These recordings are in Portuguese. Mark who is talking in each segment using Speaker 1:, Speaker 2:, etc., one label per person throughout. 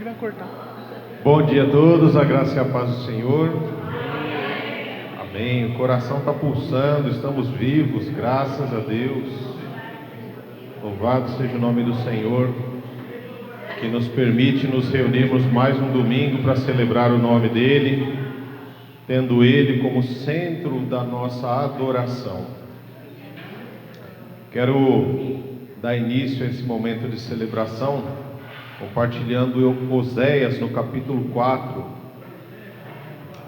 Speaker 1: vai cortar.
Speaker 2: Bom dia a todos, a graça e a paz do Senhor. Amém. O coração está pulsando, estamos vivos, graças a Deus. Louvado seja o nome do Senhor, que nos permite nos reunirmos mais um domingo para celebrar o nome dEle, tendo Ele como centro da nossa adoração. Quero dar início a esse momento de celebração, compartilhando Oséias no capítulo 4.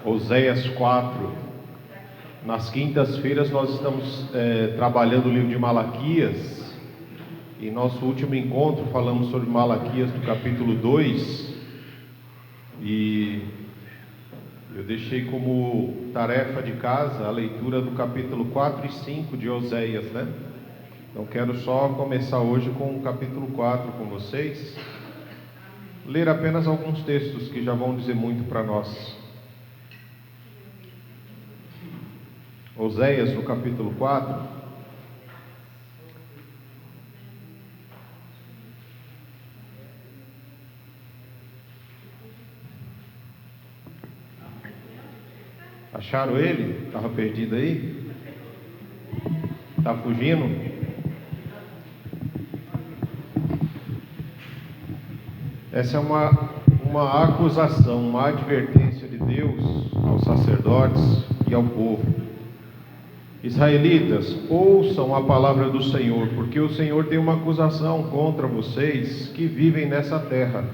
Speaker 2: Oséias 4. Nas quintas-feiras nós estamos trabalhando o livro de Malaquias. Em nosso último encontro falamos sobre Malaquias do capítulo 2. E eu deixei como tarefa de casa a leitura do capítulo 4 e 5 de Oséias, né? Então quero só começar hoje com o capítulo 4 com vocês. Ler apenas alguns textos que já vão dizer muito para nós. Oséias no capítulo 4. Acharam ele? Estava perdido aí? Está fugindo? Essa é uma acusação, uma advertência de Deus aos sacerdotes e ao povo. Israelitas, ouçam a palavra do Senhor, porque o Senhor tem uma acusação contra vocês que vivem nessa terra.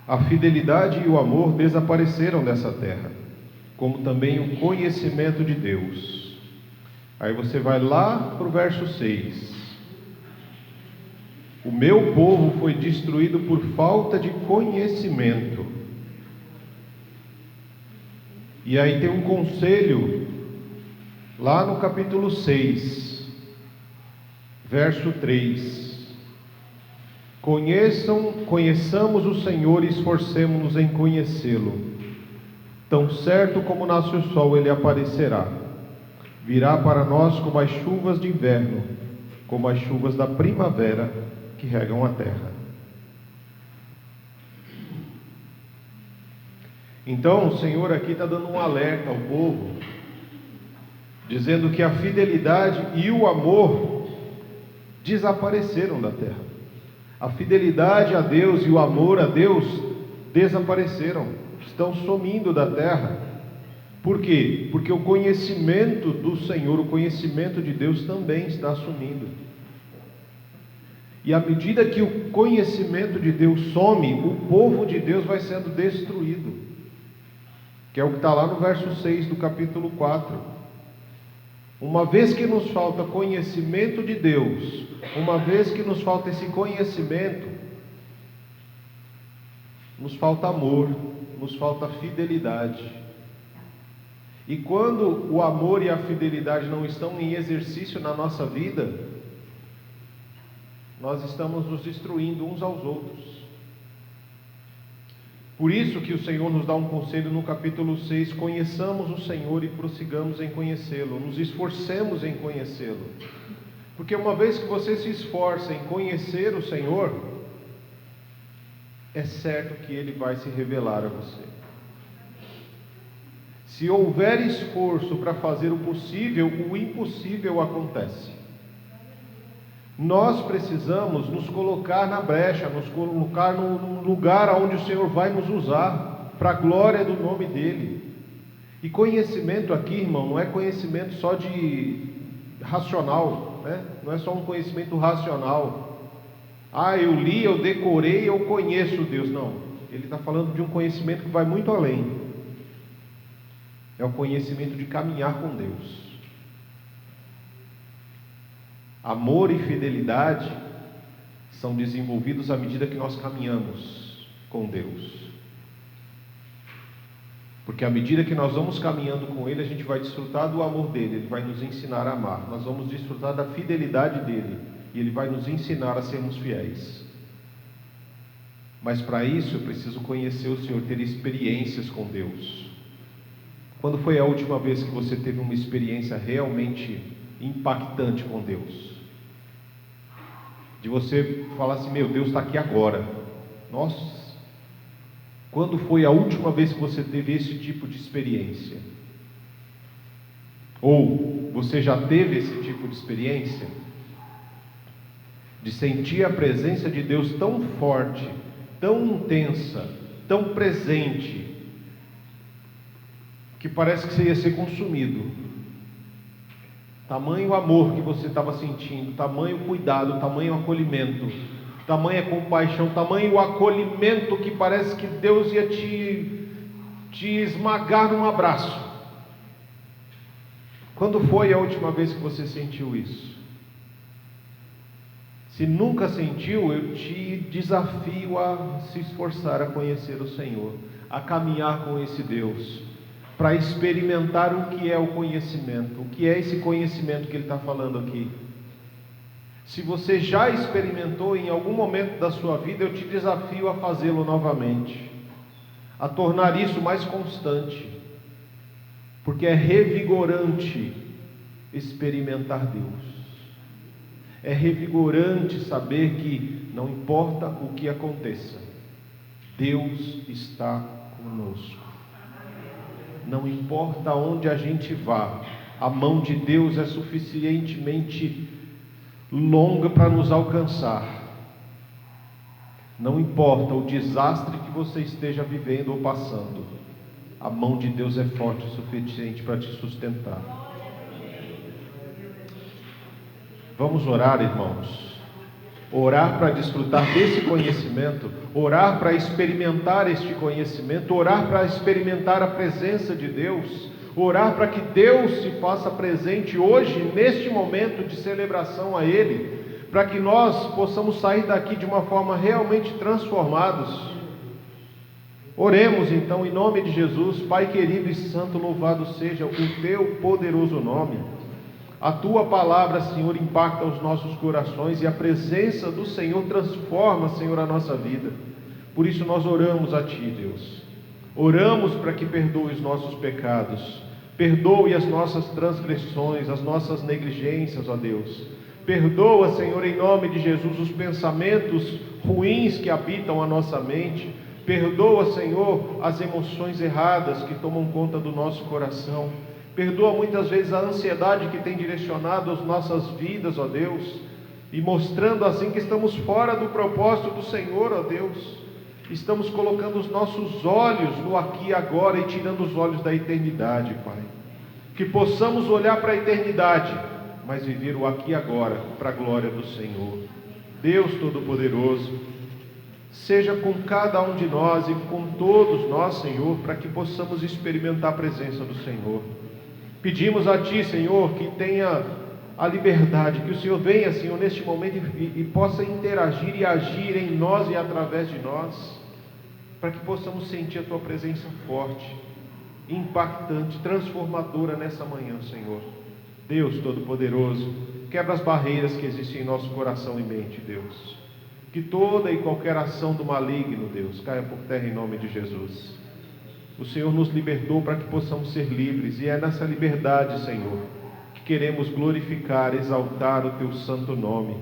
Speaker 2: A fidelidade e o amor desapareceram dessa terra, como também o conhecimento de Deus. Aí você vai lá para o verso 6. O meu povo foi destruído por falta de conhecimento. E aí tem um conselho, lá no capítulo 6, verso 3. Conheçamos o Senhor e esforcemo-nos em conhecê-lo. Tão certo como nasce o sol, ele aparecerá. Virá para nós como as chuvas de inverno, como as chuvas da primavera que regam a terra. Então o Senhor aqui está dando um alerta ao povo, dizendo que a fidelidade e o amor desapareceram da terra. A fidelidade a Deus e o amor a Deus desapareceram, estão sumindo da terra. Por quê? Porque o conhecimento do Senhor, o conhecimento de Deus também está sumindo. E à medida que o conhecimento de Deus some, o povo de Deus vai sendo destruído, que é o que está lá no verso 6 do capítulo 4. Uma vez que nos falta conhecimento de Deus, uma vez que nos falta esse conhecimento, nos falta amor, nos falta fidelidade. E quando o amor e a fidelidade não estão em exercício na nossa vida, nós estamos nos destruindo uns aos outros. Por isso que o Senhor nos dá um conselho no capítulo 6, conheçamos o Senhor e prossigamos em conhecê-lo, nos esforcemos em conhecê-lo. Porque uma vez que você se esforça em conhecer o Senhor, é certo que Ele vai se revelar a você. Se houver esforço para fazer o possível, o impossível acontece. Nós precisamos nos colocar na brecha, nos colocar no lugar onde o Senhor vai nos usar, para a glória do nome dEle. E conhecimento aqui, irmão, não é conhecimento só de racional, né? Não é só um conhecimento racional. Eu li, eu decorei, eu conheço Deus. Não, ele está falando de um conhecimento que vai muito além. É o conhecimento de caminhar com Deus. Amor e fidelidade são desenvolvidos à medida que nós caminhamos com Deus. Porque à medida que nós vamos caminhando com Ele, a gente vai desfrutar do amor dEle, Ele vai nos ensinar a amar. Nós vamos desfrutar da fidelidade dEle, e Ele vai nos ensinar a sermos fiéis. Mas para isso eu preciso conhecer o Senhor, ter experiências com Deus. Quando foi a última vez que você teve uma experiência realmente impactante com Deus? De você falar assim, meu Deus está aqui agora. Nossa, quando foi a última vez que você teve esse tipo de experiência? Ou você já teve esse tipo de experiência? De sentir a presença de Deus tão forte, tão intensa, tão presente, que parece que você ia ser consumido. Tamanho amor que você estava sentindo, tamanho cuidado, tamanho acolhimento, tamanha compaixão, tamanho acolhimento que parece que Deus ia te esmagar num abraço. Quando foi a última vez que você sentiu isso? Se nunca sentiu, eu te desafio a se esforçar a conhecer o Senhor, a caminhar com esse Deus, para experimentar o que é o conhecimento, o que é esse conhecimento que Ele está falando aqui. Se você já experimentou em algum momento da sua vida, eu te desafio a fazê-lo novamente, a tornar isso mais constante, porque é revigorante experimentar Deus. É revigorante saber que não importa o que aconteça, Deus está conosco. Não importa onde a gente vá, a mão de Deus é suficientemente longa para nos alcançar. Não importa o desastre que você esteja vivendo ou passando, a mão de Deus é forte o suficiente para te sustentar. Vamos orar, irmãos. Orar para desfrutar desse conhecimento, orar para experimentar este conhecimento, orar para experimentar a presença de Deus, orar para que Deus se faça presente hoje, neste momento de celebração a Ele, para que nós possamos sair daqui de uma forma realmente transformados. Oremos então em nome de Jesus. Pai querido e santo, louvado seja o Teu poderoso nome. A Tua palavra, Senhor, impacta os nossos corações e a presença do Senhor transforma, Senhor, a nossa vida. Por isso nós oramos a Ti, Deus. Oramos para que perdoe os nossos pecados, perdoe as nossas transgressões, as nossas negligências, ó Deus. Perdoa, Senhor, em nome de Jesus, os pensamentos ruins que habitam a nossa mente. Perdoa, Senhor, as emoções erradas que tomam conta do nosso coração. Perdoa muitas vezes a ansiedade que tem direcionado as nossas vidas, ó Deus, e mostrando assim que estamos fora do propósito do Senhor, ó Deus. Estamos colocando os nossos olhos no aqui e agora e tirando os olhos da eternidade, Pai. Que possamos olhar para a eternidade, mas viver o aqui e agora para a glória do Senhor. Deus Todo-Poderoso, seja com cada um de nós e com todos nós, Senhor, para que possamos experimentar a presença do Senhor. Pedimos a Ti, Senhor, que tenha a liberdade, que o Senhor venha, Senhor, neste momento e possa interagir e agir em nós e através de nós, para que possamos sentir a Tua presença forte, impactante, transformadora nessa manhã, Senhor. Deus Todo-Poderoso, quebra as barreiras que existem em nosso coração e mente, Deus. Que toda e qualquer ação do maligno, Deus, caia por terra em nome de Jesus. O Senhor nos libertou para que possamos ser livres, e é nessa liberdade, Senhor, que queremos glorificar, exaltar o Teu santo nome.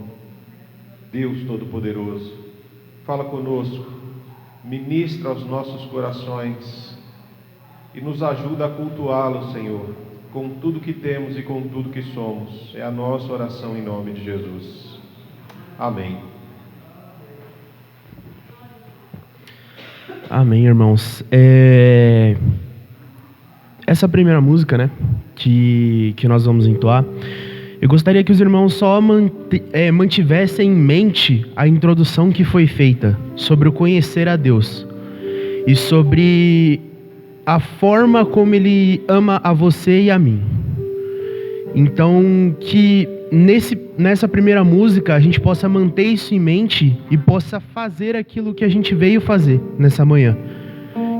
Speaker 2: Deus Todo-Poderoso, fala conosco, ministra aos nossos corações e nos ajuda a cultuá-lo, Senhor, com tudo que temos e com tudo que somos. É a nossa oração em nome de Jesus. Amém.
Speaker 1: Amém, irmãos. Essa primeira música, né, que nós vamos entoar, eu gostaria que os irmãos só mantivessem em mente a introdução que foi feita sobre o conhecer a Deus e sobre a forma como Ele ama a você e a mim. Então, que nessa primeira música a gente possa manter isso em mente e possa fazer aquilo que a gente veio fazer nessa manhã,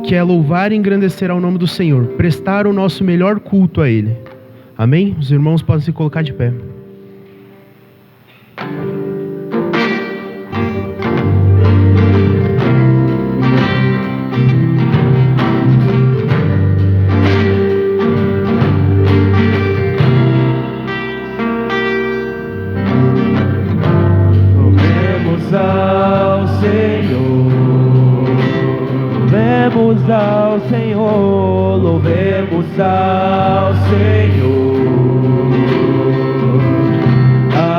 Speaker 1: que é louvar e engrandecer ao nome do Senhor, prestar o nosso melhor culto a Ele. Amém? Os irmãos podem se colocar de pé.
Speaker 3: Ao Senhor Louvemos ao Senhor, louvemos ao Senhor.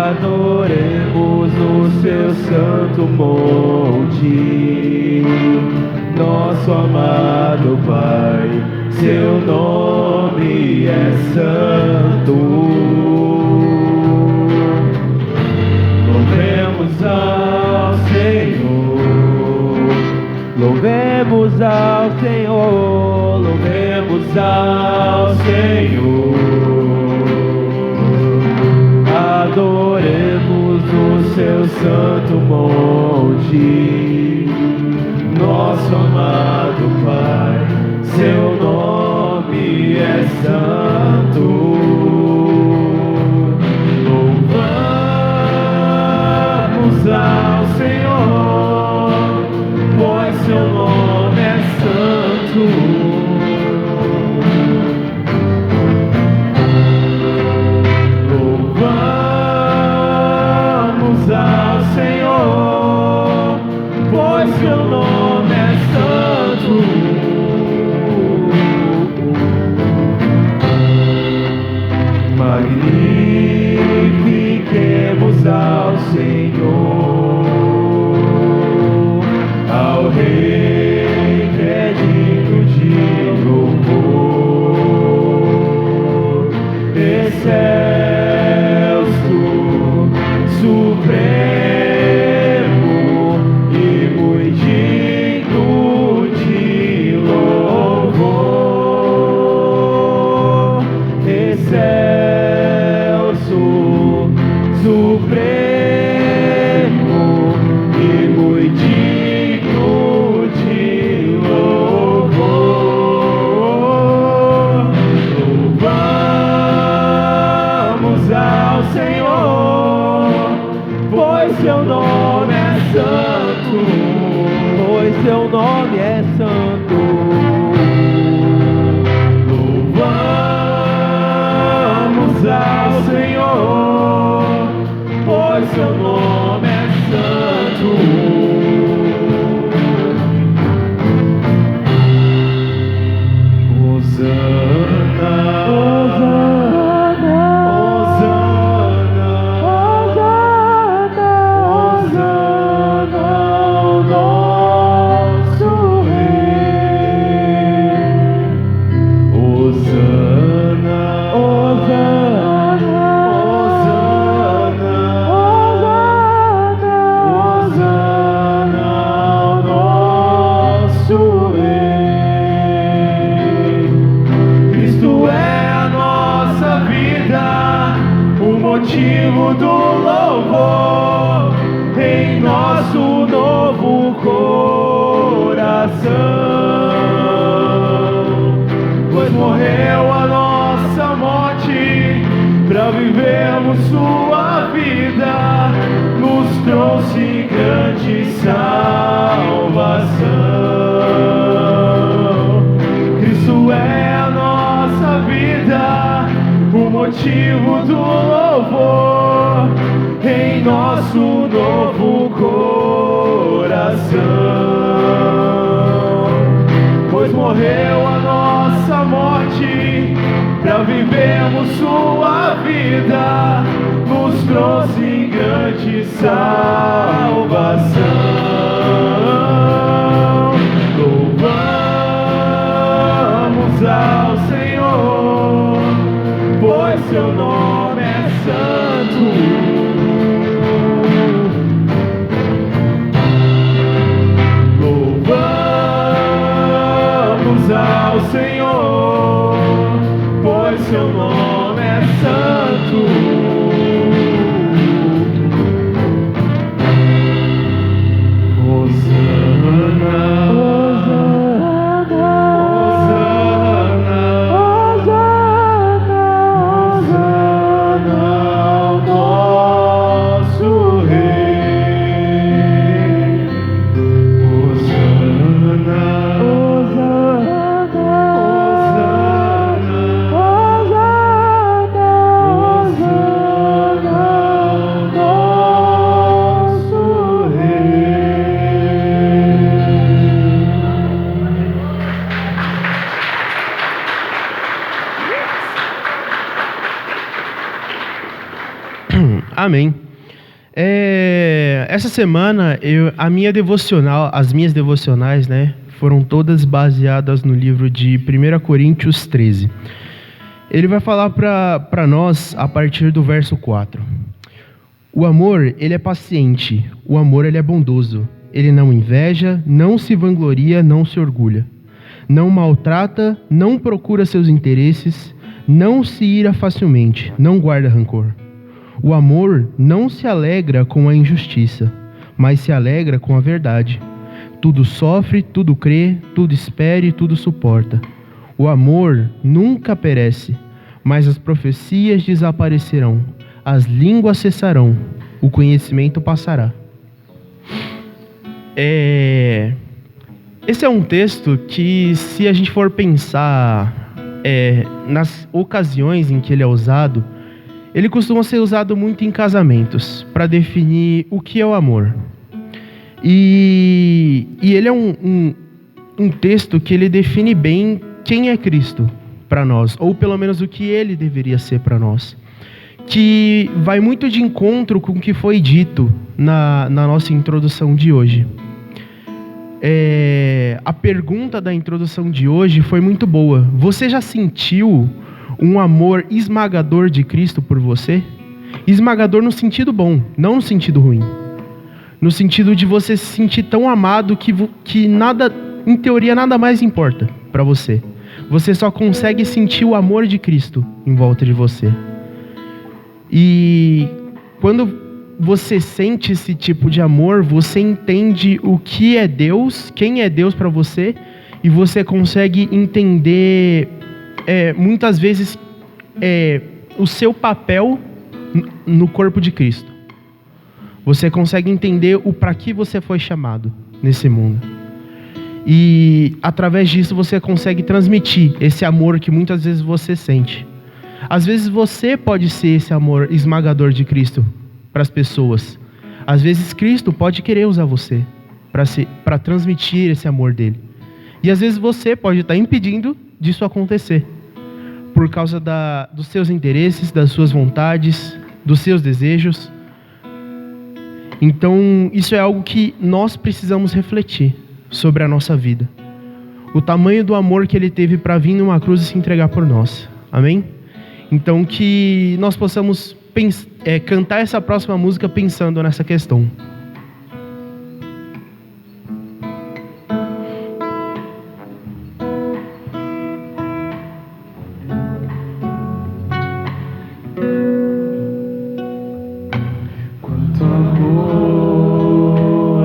Speaker 3: Adoremos no seu santo monte, nosso amado Pai, seu nome é santo. Louvemos ao Senhor, louvemos ao Senhor, louvemos ao Senhor. Adoremos o seu santo monte, nosso amado Pai, seu nome é santo. Louvamos ao Senhor, pois seu nome é santo. Ao Senhor, pois seu nome é santo. Magnifiquemos ao Senhor, ao Rei que é digno de louvor, excelso, supremo e muito digno de louvor, excelso, supremo e muito digno de louvor. Louvamos ao Senhor, pois seu nome é santo, pois seu nome é santo. Louvamos ao Senhor, pois seu nome é santo. Hosana, Hosana, Hosana, Hosana ao nosso Rei. Hosana, Hosana, Hosana, Hosana ao nosso Rei. Cristo é a nossa vida, o motivo do louvor em nosso novo coração, pois morreu a nossa morte para vivermos sua vida, nos trouxe grande salvação. Cristo é a nossa vida, o motivo do louvor em nosso novo coração, pois morreu a nossa morte para vivermos sua vida, nos trouxe grande salvação. Louvamos ao Senhor, pois seu nome é santo. Louvamos ao Senhor, pois seu nome é santo. Hosana, Hosana, Hosana, Hosana ao nosso Rei. Hosana, Hosana, Hosana,
Speaker 1: Amém. Essa semana, as minhas devocionais, né, foram todas baseadas no livro de 1 Coríntios 13. Ele vai falar para nós a partir do verso 4. O amor, ele é paciente. O amor, ele é bondoso. Ele não inveja, não se vangloria, não se orgulha. Não maltrata, não procura seus interesses, não se ira facilmente, não guarda rancor. O amor não se alegra com a injustiça, mas se alegra com a verdade. Tudo sofre, tudo crê, tudo espera e tudo suporta. O amor nunca perece, mas as profecias desaparecerão, as línguas cessarão, o conhecimento passará. Esse é um texto que, se a gente for pensar nas ocasiões em que ele é usado, ele costuma ser usado muito em casamentos, para definir o que é o amor. E ele é um texto que ele define bem quem é Cristo para nós, ou pelo menos o que ele deveria ser para nós, que vai muito de encontro com o que foi dito na nossa introdução de hoje. A pergunta da introdução de hoje foi muito boa. Você já sentiu um amor esmagador de Cristo por você? Esmagador no sentido bom, não no sentido ruim. No sentido de você se sentir tão amado que nada, em teoria, nada mais importa para você. Você só consegue sentir o amor de Cristo em volta de você. E quando você sente esse tipo de amor, você entende o que é Deus, quem é Deus para você, e você consegue entender muitas vezes o seu papel no corpo de Cristo. Você consegue entender o para que você foi chamado nesse mundo. E através disso você consegue transmitir esse amor que muitas vezes você sente. Às vezes você pode ser esse amor esmagador de Cristo para as pessoas. Às vezes Cristo pode querer usar você para transmitir esse amor dele. E às vezes você pode estar impedindo disso acontecer, por causa dos seus interesses, das suas vontades, dos seus desejos. Então, isso é algo que nós precisamos refletir sobre a nossa vida. O tamanho do amor que ele teve para vir numa cruz e se entregar por nós. Amém? Então, que nós possamos cantar essa próxima música pensando nessa questão.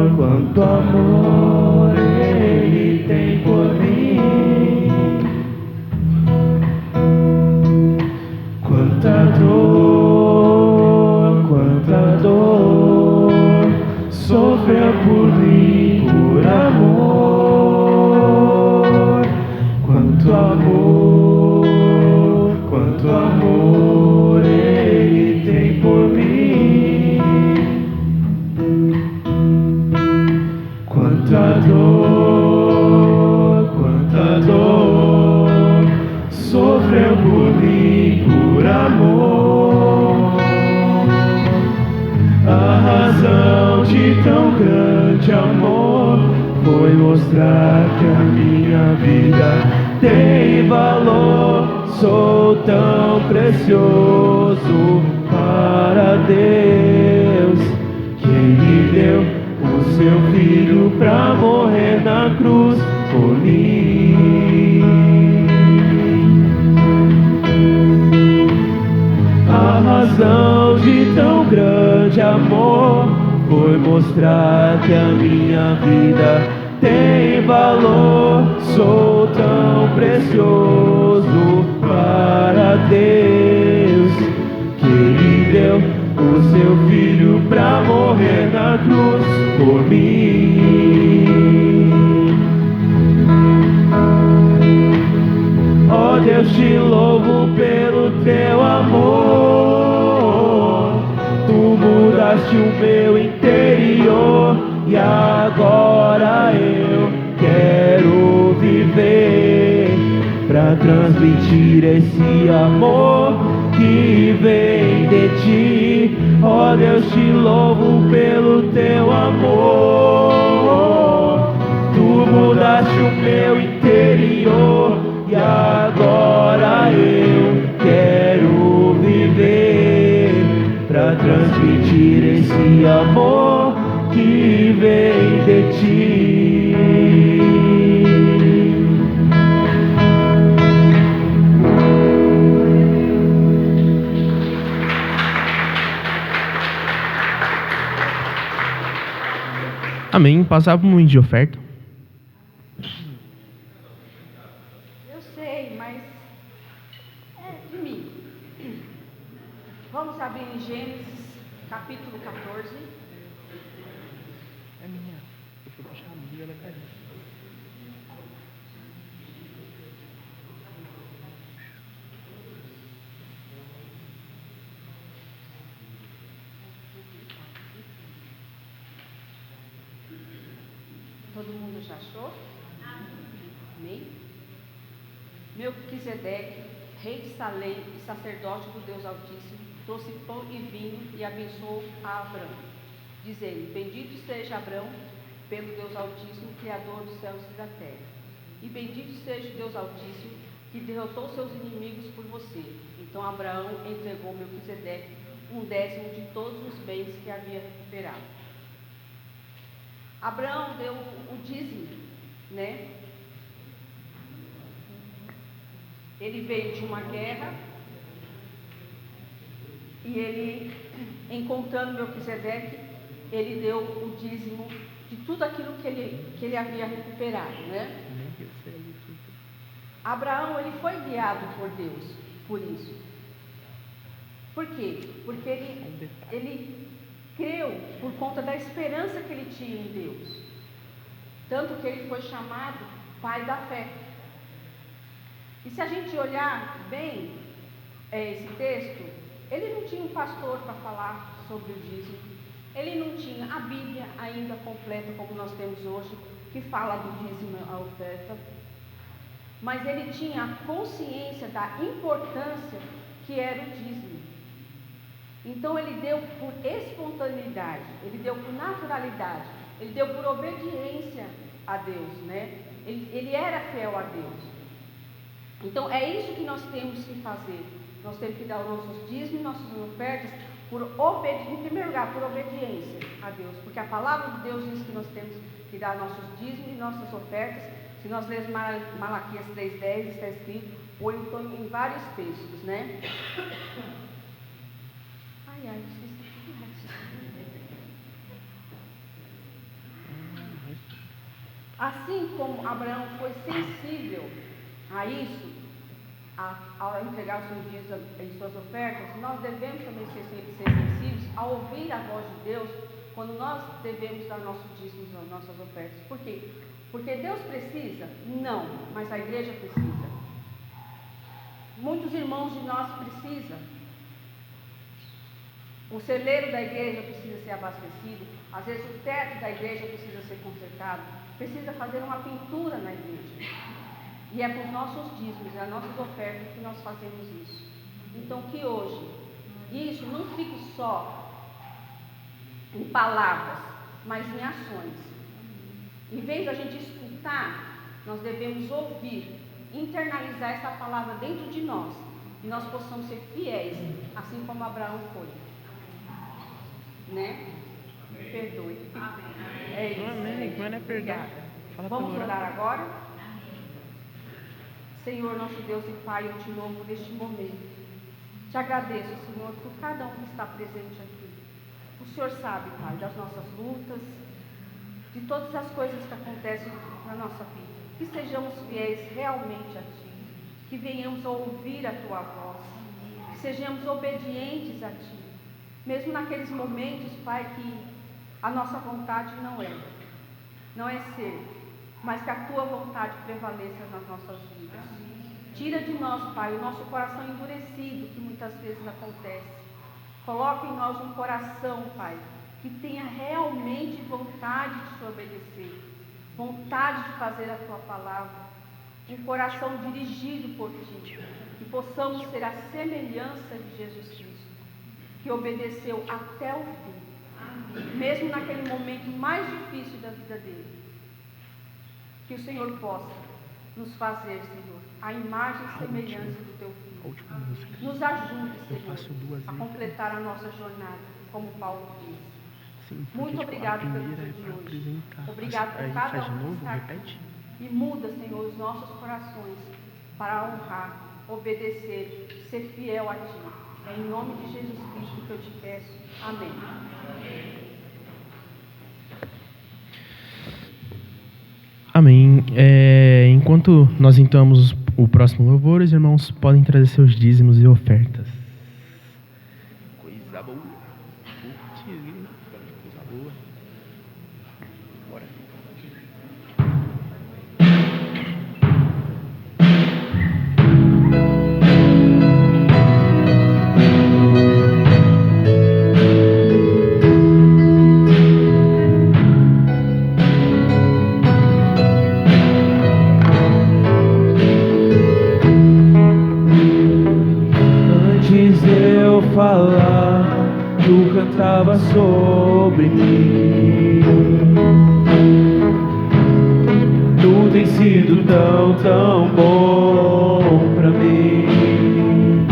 Speaker 3: Quanto amor ele tem por mim, quanta dor sofreu por mim por amor. Quanto amor ele tem por mim, quanta dor sofreu por mim por amor. A razão de tão grande amor foi mostrar que a minha vida tem valor. Sou tão precioso para Deus, que Ele deu o seu filho pra morrer na cruz por mim. A razão de tão grande amor foi mostrar que a minha vida tem valor. Sou tão precioso para Deus, que Ele deu o seu filho pra morrer na cruz por mim. Ó Deus, te louvo pelo teu amor. Tu mudaste o meu interior e agora eu quero viver pra transmitir esse amor que vem de ti. Ó Deus, te louvo pelo teu amor. Tu mudaste o meu interior e agora eu quero viver pra transmitir esse amor que vem de ti.
Speaker 1: Amém. Passar para um momento de oferta.
Speaker 4: Eu sei, mas é de mim. Vamos abrir em Gênesis, capítulo 14.
Speaker 1: É minha. Eu fui puxar a Bíblia, ela caiu.
Speaker 4: Todo mundo já achou? Amém? Melquisedeque, rei de Salém e sacerdote do Deus Altíssimo, trouxe pão e vinho e abençoou a Abrão, dizendo: Bendito seja Abrão pelo Deus Altíssimo, Criador dos céus e da terra. E bendito seja o Deus Altíssimo, que derrotou seus inimigos por você. Então Abraão entregou Melquisedeque 1/10 de todos os bens que havia recuperado. Abraão deu o dízimo, né? Ele veio de uma guerra e ele, encontrando Melquisedeque, ele deu o dízimo de tudo aquilo que ele havia recuperado, né? Abraão, ele foi guiado por Deus, por isso. Por quê? Porque ele creu por conta da esperança que ele tinha em Deus. Tanto que ele foi chamado pai da fé. E se a gente olhar bem esse texto, ele não tinha um pastor para falar sobre o dízimo. Ele não tinha a Bíblia ainda completa como nós temos hoje, que fala do dízimo, a oferta. Mas ele tinha a consciência da importância que era o dízimo. Então ele deu por espontaneidade, ele deu por naturalidade, ele deu por obediência a Deus, né? Ele era fiel a Deus. Então é isso que nós temos que fazer. Nós temos que dar os nossos dízimos, nossas ofertas, em primeiro lugar, por obediência a Deus. Porque a palavra de Deus diz que nós temos que dar nossos dízimos e nossas ofertas. Se nós lermos Malaquias 3:10, está escrito, ou então em vários textos, né? Assim como Abraão foi sensível a isso, ao entregar os seus dízimos em suas ofertas, nós devemos também ser sensíveis a ouvir a voz de Deus quando nós devemos dar nossos dízimos, nossas ofertas. Por quê? Porque Deus precisa? Não, mas a igreja precisa. Muitos irmãos de nós precisam. O celeiro da igreja precisa ser abastecido, às vezes o teto da igreja precisa ser consertado, precisa fazer uma pintura na igreja. E é com os nossos dízimos, as nossas ofertas que nós fazemos isso. Então que hoje, isso não fique só em palavras, mas em ações. Em vez da gente escutar, nós devemos ouvir, internalizar essa palavra dentro de nós, e nós possamos ser fiéis, assim como Abraão foi. Né? Me perdoe. É isso.
Speaker 1: Amém. Não é perdão.
Speaker 4: Vamos orar agora? Senhor, nosso Deus e Pai, eu te louvo neste momento. Te agradeço, Senhor, por cada um que está presente aqui. O Senhor sabe, Pai, das nossas lutas, de todas as coisas que acontecem na nossa vida. Que sejamos fiéis realmente a Ti, que venhamos a ouvir a Tua voz, que sejamos obedientes a Ti. Mesmo naqueles momentos, Pai, que a nossa vontade não é ser, mas que a Tua vontade prevaleça nas nossas vidas. Tira de nós, Pai, o nosso coração endurecido, que muitas vezes acontece. Coloca em nós um coração, Pai, que tenha realmente vontade de te obedecer, vontade de fazer a Tua palavra, um coração dirigido por Ti, que possamos ser a semelhança de Jesus Cristo. que obedeceu até o fim, mesmo naquele momento mais difícil da vida dele. Que o Senhor possa nos fazer, Senhor, a imagem e semelhança do Teu Filho. Nos ajude, Senhor, a completar a nossa jornada, como Paulo fez. Muito obrigado pelo dia de hoje. Obrigado por cada um que está aqui. E muda, Senhor, os nossos corações para honrar, obedecer, ser fiel a Ti. É em nome de Jesus Cristo que eu te peço. Amém.
Speaker 1: Amém. Enquanto nós entoamos o próximo louvor, os irmãos podem trazer seus dízimos e ofertas. Coisa boa. Coisa boa. Bora.
Speaker 3: Falar, tu cantava sobre mim. Tu tem sido tão, tão bom pra mim.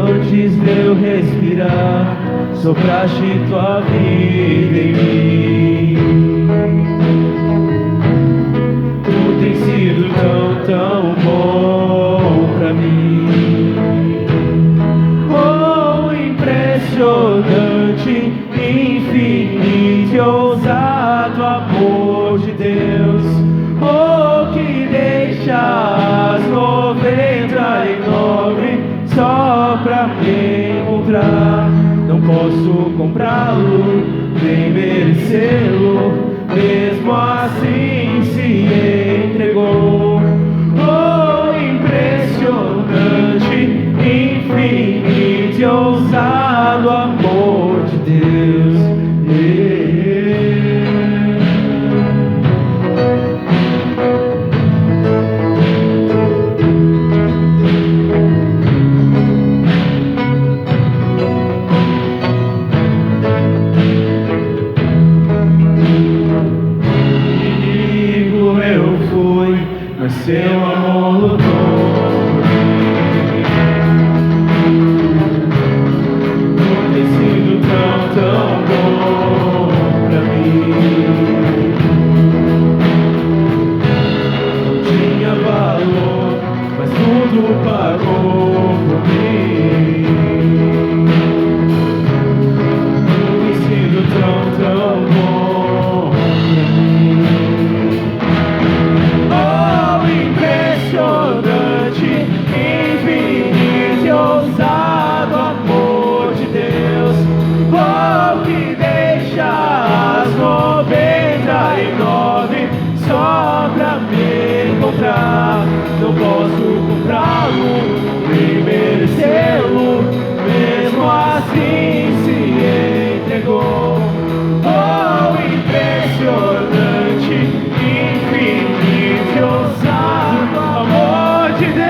Speaker 3: Antes de eu respirar, sopraste tua vida em mim. Tu tem sido tão, tão bom pra mim. Impressionante, infinito e ousado amor de Deus, oh, que deixa as 99 só pra me encontrar. Não posso comprá-lo, nem merecê-lo, mesmo assim se entregou. Oh, impressionante, infinito e ousado amor de Deus. Inimigo eu fui, mas seu amor lutou. Tão bom pra mim. Não tinha valor, mas tudo pagou por mim. Tem sido tão, tão bom pra mim. Oh, impressionante, infinito e ousado amor de Deus, oh, que deixa as 99 só pra me encontrar. Não posso comprá-lo, nem merecê-lo, mesmo assim se entregou. Oh, impressionante, infinito e ousado amor de Deus.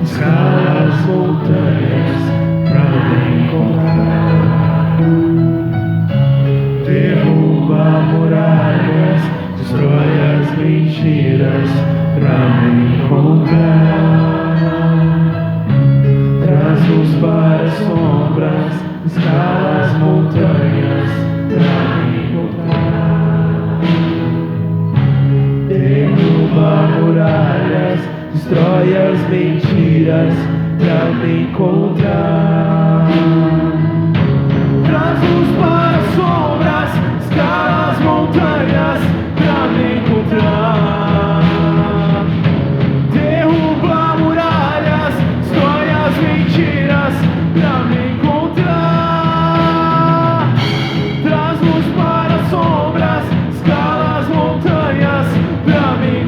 Speaker 3: Escalas montanhas pra me encontrar. Derruba muralhas, destrói as mentiras pra me encontrar. Traz luz para as sombras, escala as montanhas pra me encontrar. Derruba muralhas, destrói as mentiras pra me encontrar. Traz luz para as sombras, escala as montanhas pra me encontrar. Derruba muralhas, destrói as mentiras pra me encontrar. Traz luz para as sombras, escala as montanhas pra me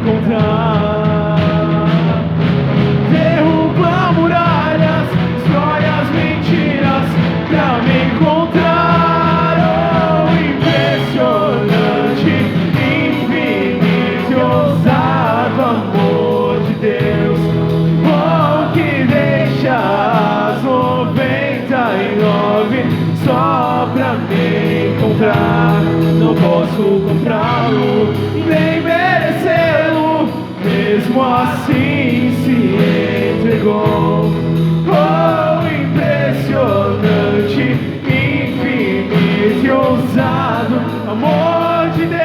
Speaker 3: só pra me encontrar. Não posso comprá-lo, nem merecê-lo, mesmo assim se entregou. Oh, impressionante, infinito e ousado amor de Deus.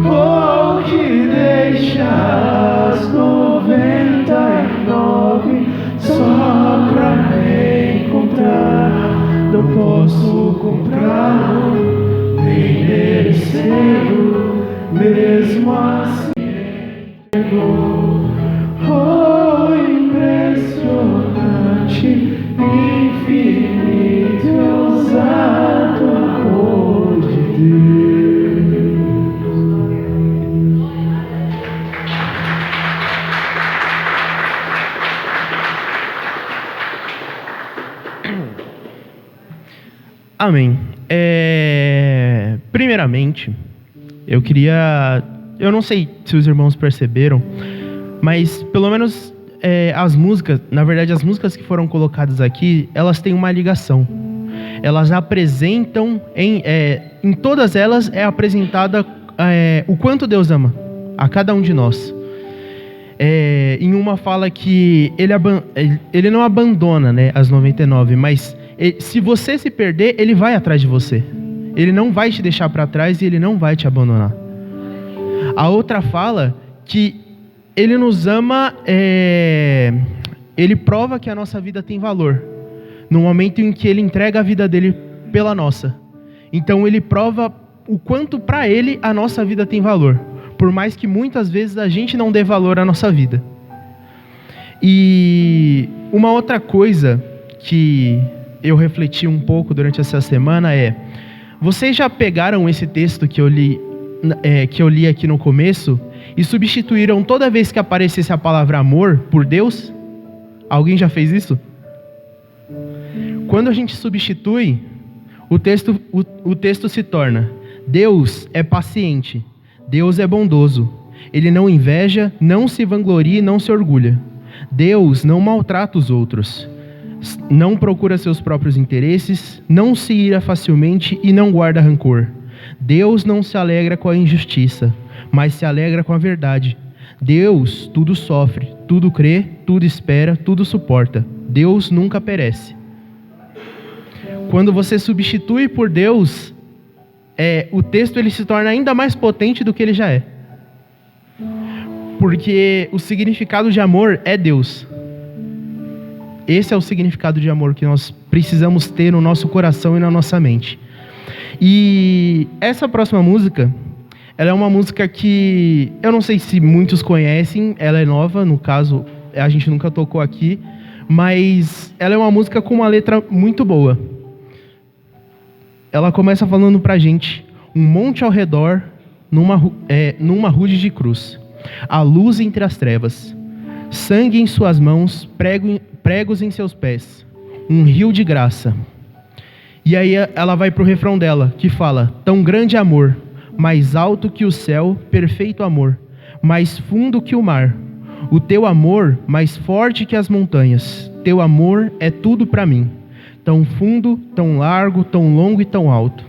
Speaker 3: Oh, que deixa as 99 só pra me encontrar. Não posso comprá-lo, nem merecê-lo, mesmo assim entregou. Oh, impressionante, infinito e ousado amor de Deus.
Speaker 1: Amém. Primeiramente, eu não sei se os irmãos perceberam, mas pelo menos as músicas, na verdade as músicas que foram colocadas aqui, elas têm uma ligação. Elas apresentam, em todas elas é apresentada o quanto Deus ama a cada um de nós. Em uma fala que ele não abandona, né, as 99, mas se você se perder, ele vai atrás de você. Ele não vai te deixar para trás e ele não vai te abandonar. A outra fala que ele nos ama, ele prova que a nossa vida tem valor no momento em que ele entrega a vida dele pela nossa. Então ele prova o quanto para ele a nossa vida tem valor, por mais que muitas vezes a gente não dê valor à nossa vida. E uma outra coisa que eu refleti um pouco durante essa semana vocês já pegaram esse texto que eu li aqui no começo e substituíram toda vez que aparecesse a palavra amor por Deus? Alguém já fez isso? Quando a gente substitui, o texto se torna: Deus é paciente, Deus é bondoso, Ele não inveja, não se vangloria e não se orgulha. Deus não maltrata os outros, não procura seus próprios interesses, não se ira facilmente e não guarda rancor. Deus não se alegra com a injustiça, mas se alegra com a verdade. Deus tudo sofre, tudo crê, tudo espera, tudo suporta. Deus nunca perece. Quando você substitui por Deus, o texto ele se torna ainda mais potente do que ele já é. Porque o significado de amor é Deus. Esse é o significado de amor que nós precisamos ter no nosso coração e na nossa mente. E essa próxima música, ela é uma música que eu não sei se muitos conhecem, ela é nova, no caso, a gente nunca tocou aqui, mas ela é uma música com uma letra muito boa. Ela começa falando pra gente: um monte ao redor, numa rude de cruz, a luz entre as trevas, sangue em suas mãos, pregos em seus pés, um rio de graça. E aí ela vai pro refrão dela, que fala: tão grande amor, mais alto que o céu, perfeito amor, mais fundo que o mar. O teu amor, mais forte que as montanhas. Teu amor é tudo para mim. Tão fundo, tão largo, tão longo e tão alto.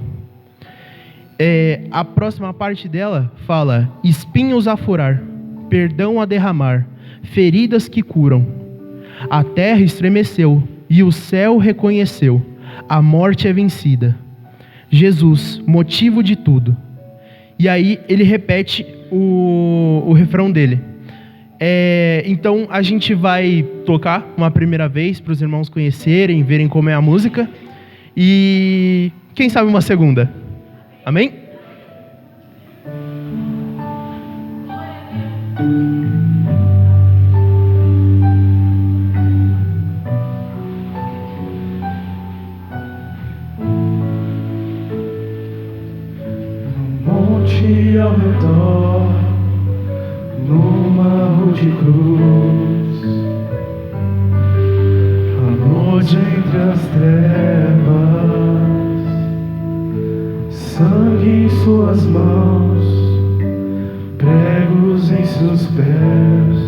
Speaker 1: A próxima parte dela fala: espinhos a furar, perdão a derramar, feridas que curam. A terra estremeceu e o céu reconheceu. A morte é vencida. Jesus, motivo de tudo. E aí ele repete o refrão dele. Então a gente vai tocar uma primeira vez para os irmãos conhecerem, verem como é a música. E quem sabe uma segunda. Amém?
Speaker 3: Monte monte ao redor, numa rude cruz, a noite entre as trevas, sangue em suas mãos, pregos em seus pés,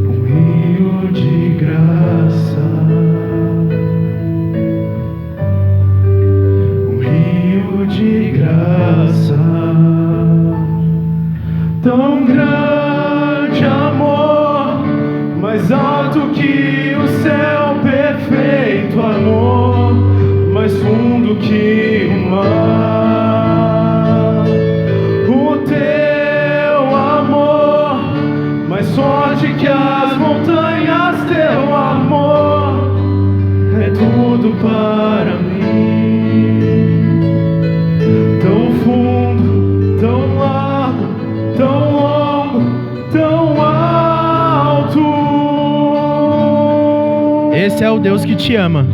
Speaker 3: um rio de graça, um rio de graça, tão grande amor, mais alto que o céu, perfeito amor, mais fundo que o mar. O teu amor, mais forte que as montanhas, teu amor é tudo para mim. Tão fundo, tão largo, tão longo, tão alto.
Speaker 1: Esse é o Deus que te ama.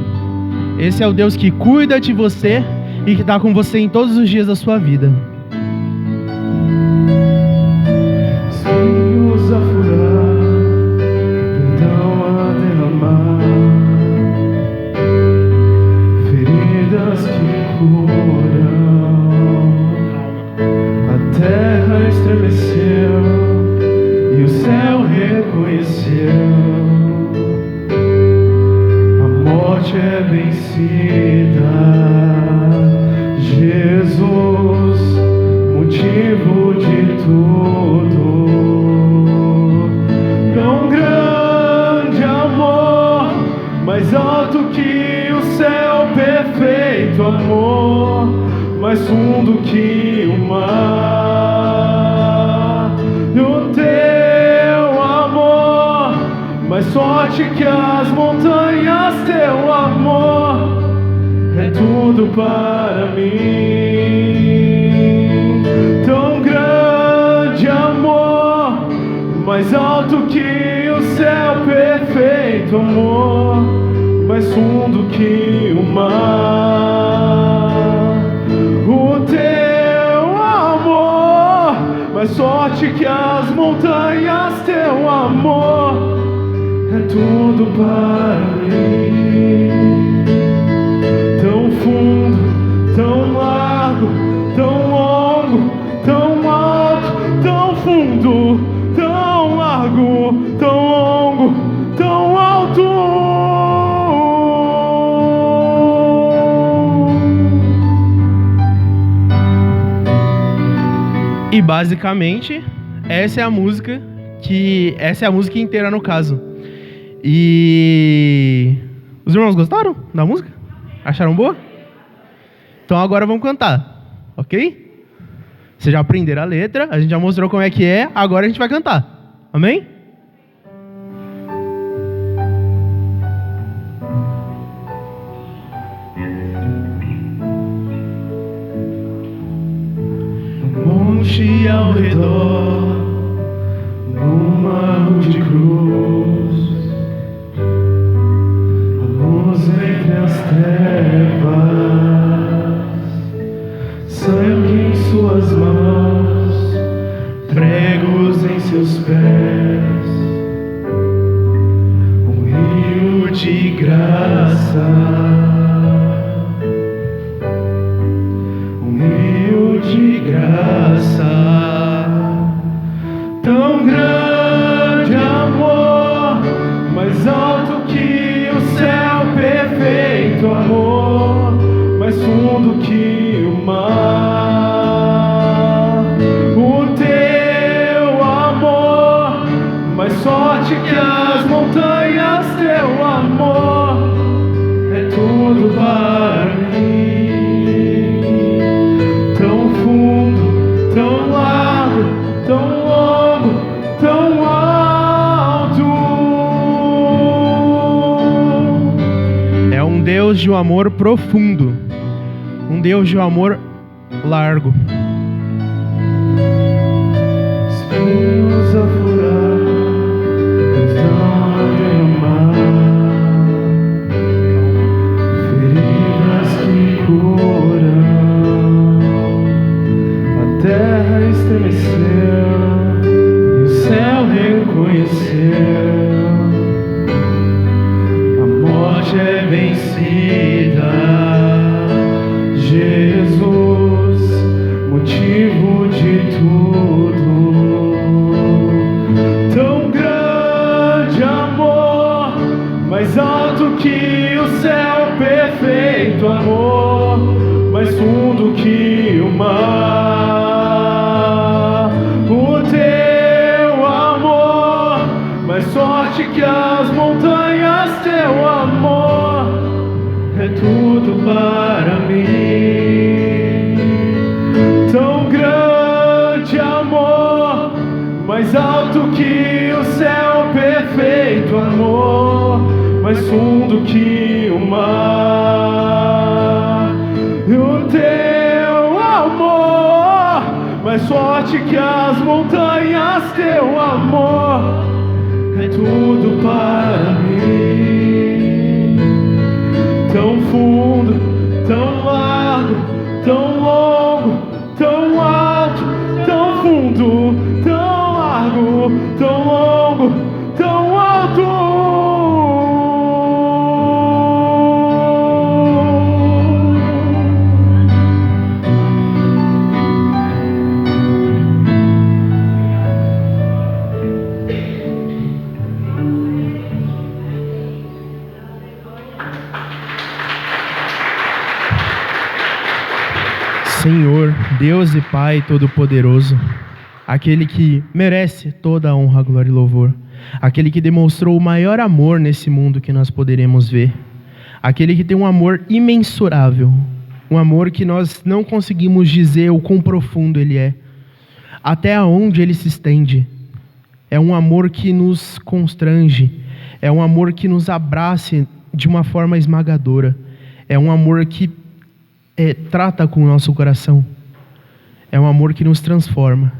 Speaker 1: Esse é o Deus que cuida de você e que está com você em todos os dias da sua vida.
Speaker 3: Espinhos a furar, perdão a derramar, feridas que curam. A terra estremeceu e o céu reconheceu. A morte é vencida, Jesus, motivo de tudo. Tão grande amor, mais alto que o céu, perfeito amor, mais fundo que o mar. O teu amor, mais forte que as montanhas, teu amor é tudo para mim. Tão grande amor, mais alto que o céu, perfeito amor, mais fundo que o mar. O teu amor, mais forte que as montanhas, teu amor é tudo para mim. Tão fundo, tão largo, tão longo, tão alto, tão fundo, tão largo, tão longo, tão alto.
Speaker 1: E basicamente, essa é a música inteira no caso. E os irmãos gostaram da música? Acharam boa? Então agora vamos cantar, ok? Vocês já aprenderam a letra, a gente já mostrou como é que é, agora a gente vai cantar. Amém?
Speaker 3: Monte ao redor, numa rude cruz, a luz entre as trevas, sangue em suas mãos, pregos em seus pés, um rio de graça, um rio de graça, tão grande amor, mais alto que o céu, perfeito amor, mais fundo que o mar. O teu amor, mais forte que as montanhas, teu amor é tudo para mim. Tão fundo, tão largo, tão longo, tão alto.
Speaker 1: É um Deus de um amor profundo, um Deus de um amor largo.
Speaker 3: Espinhos a furar, perdão a derramar, feridas que curam. terra estremeceu e o céu reconheceu. A morte é vencida, Jesus, motivo de tudo. Tão grande amor, mais alto que o céu, perfeito amor, mais fundo que o mar. O teu amor, mais forte que as montanhas, teu amor é tudo para mim. Tão grande amor, mais alto que o céu, perfeito amor, mais fundo que o mar. E o teu amor, mais forte que as montanhas, teu amor é tudo para mim. Tão fundo, tão largo, tão longo, tão alto, tão fundo, tão largo, tão longo, tão alto.
Speaker 1: Senhor, Deus e Pai Todo-Poderoso, aquele que merece toda a honra, glória e louvor, aquele que demonstrou o maior amor nesse mundo que nós poderemos ver, aquele que tem um amor imensurável, um amor que nós não conseguimos dizer o quão profundo ele é, até onde ele se estende. É um amor que nos constrange, é um amor que nos abraça de uma forma esmagadora, é um amor que trata com o nosso coração, é um amor que nos transforma,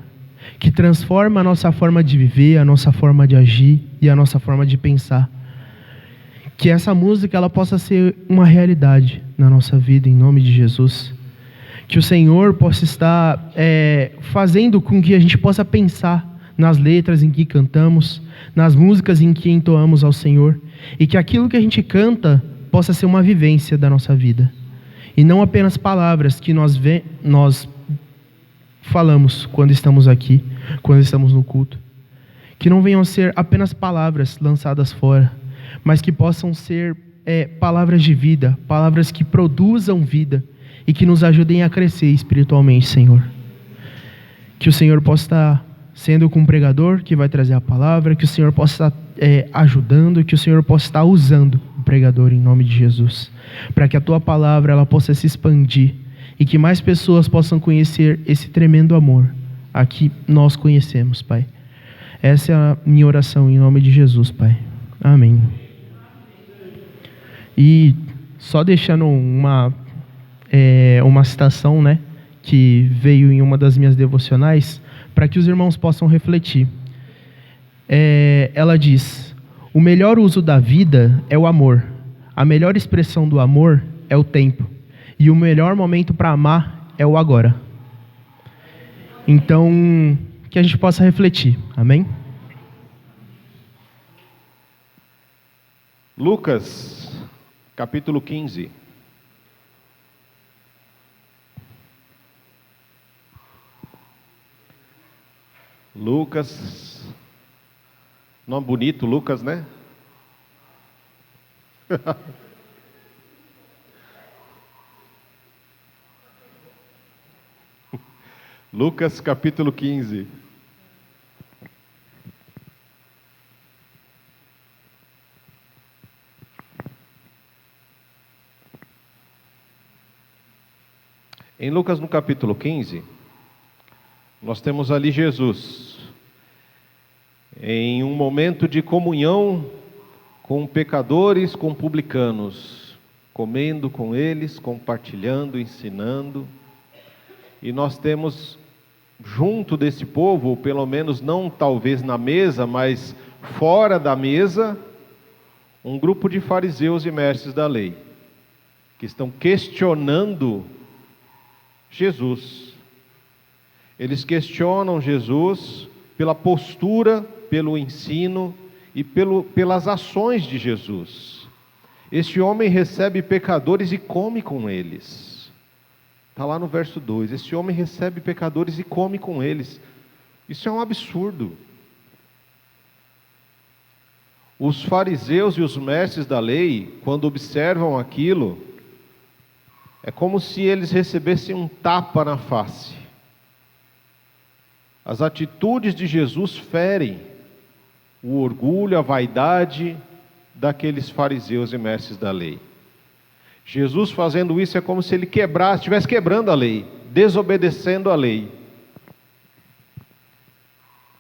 Speaker 1: que transforma a nossa forma de viver, a nossa forma de agir e a nossa forma de pensar. Que essa música ela possa ser uma realidade na nossa vida, em nome de Jesus. Que o Senhor possa estar fazendo com que a gente possa pensar nas letras em que cantamos, nas músicas em que entoamos ao Senhor, e que aquilo que a gente canta possa ser uma vivência da nossa vida, e não apenas palavras que nós falamos quando estamos aqui, quando estamos no culto. Que não venham a ser apenas palavras lançadas fora, mas que possam ser palavras de vida, palavras que produzam vida e que nos ajudem a crescer espiritualmente, Senhor. Que o Senhor possa estar sendo com um pregador que vai trazer a palavra, que o Senhor possa estar ajudando, que o Senhor possa estar usando o pregador em nome de Jesus, para que a Tua palavra ela possa se expandir e que mais pessoas possam conhecer esse tremendo amor a que nós conhecemos, Pai. Essa é a minha oração em nome de Jesus, Pai. Amém. E só deixando uma citação, né, que veio em uma das minhas devocionais, para que os irmãos possam refletir. Ela diz: o melhor uso da vida é o amor, a melhor expressão do amor é o tempo, e o melhor momento para amar é o agora. Então, que a gente possa refletir, amém?
Speaker 2: Lucas, capítulo 15. Lucas, nome bonito, Lucas, né? Lucas, capítulo 15. Em Lucas, no capítulo 15, nós temos ali Jesus, em um momento de comunhão com pecadores, com publicanos, comendo com eles, compartilhando, ensinando. E nós temos junto desse povo, ou pelo menos não talvez na mesa, mas fora da mesa, um grupo de fariseus e mestres da lei, que estão questionando Jesus. Eles questionam Jesus pela postura, pelo ensino e pelas ações de Jesus. Este homem recebe pecadores e come com eles. Está lá no verso 2. Este homem recebe pecadores e come com eles. Isso é um absurdo. Os fariseus e os mestres da lei, quando observam aquilo, é como se eles recebessem um tapa na face. As atitudes de Jesus ferem o orgulho, a vaidade daqueles fariseus e mestres da lei. Jesus fazendo isso é como se ele estivesse quebrando a lei, desobedecendo a lei.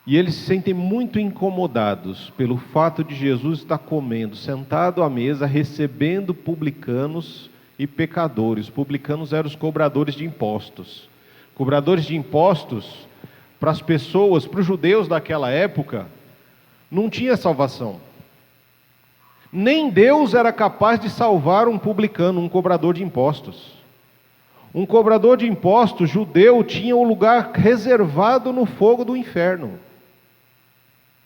Speaker 2: E eles se sentem muito incomodados pelo fato de Jesus estar comendo, sentado à mesa, recebendo publicanos e pecadores. Publicanos eram os cobradores de impostos. Cobradores de impostos, para as pessoas, para os judeus daquela época, não tinha salvação. Nem Deus era capaz de salvar um publicano, um cobrador de impostos. Um cobrador de impostos judeu tinha um lugar reservado no fogo do inferno.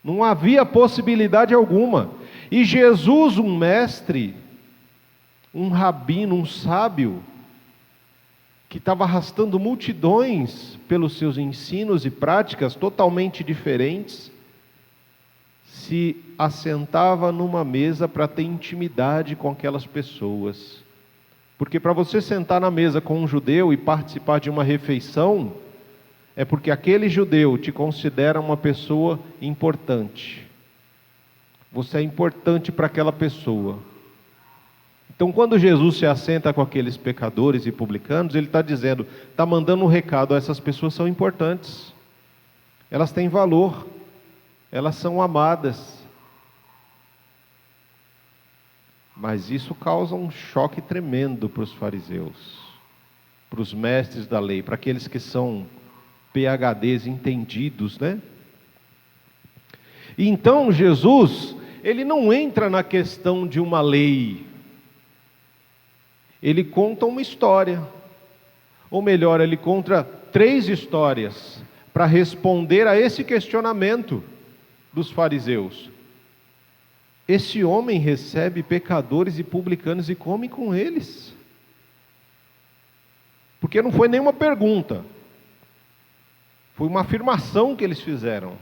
Speaker 2: Não havia possibilidade alguma. E Jesus, um mestre, um rabino, um sábio, que estava arrastando multidões pelos seus ensinos e práticas totalmente diferentes, se assentava numa mesa para ter intimidade com aquelas pessoas. Porque para você sentar na mesa com um judeu e participar de uma refeição, é porque aquele judeu te considera uma pessoa importante. Você é importante para aquela pessoa. Então, quando Jesus se assenta com aqueles pecadores e publicanos, ele está dizendo, está mandando um recado: essas pessoas são importantes, elas têm valor, elas são amadas. Mas isso causa um choque tremendo para os fariseus, para os mestres da lei, para aqueles que são PhDs entendidos, né? E então Jesus, ele não entra na questão de uma lei, ele conta uma história, ou melhor, ele conta 3 histórias para responder a esse questionamento dos fariseus. Esse homem recebe pecadores e publicanos e come com eles. Porque não foi nenhuma pergunta, foi uma afirmação que eles fizeram.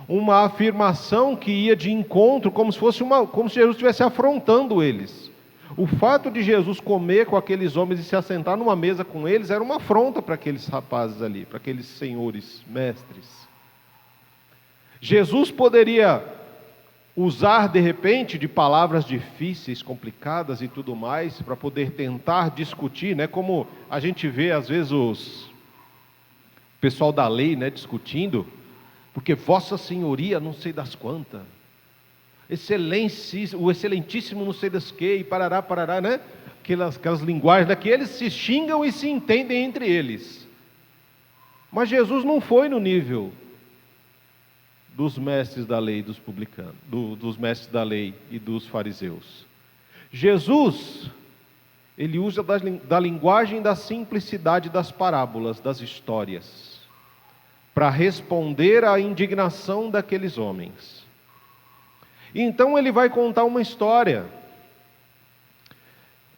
Speaker 2: Uma afirmação que ia de encontro, como se Jesus estivesse afrontando eles. O fato de Jesus comer com aqueles homens e se assentar numa mesa com eles era uma afronta para aqueles rapazes ali, para aqueles senhores, mestres. Jesus poderia usar de repente de palavras difíceis, complicadas e tudo mais, para poder tentar discutir, né? Como a gente vê às vezes o pessoal da lei, né, discutindo, porque Vossa Senhoria não sei das quantas, o excelentíssimo não sei das que, e parará, né? Aquelas linguagens, né, que eles se xingam e se entendem entre eles. Mas Jesus não foi no nível dos mestres da lei, dos publicanos, dos mestres da lei e dos fariseus. Jesus, ele usa da linguagem da simplicidade das parábolas, das histórias, para responder à indignação daqueles homens. Então ele vai contar uma história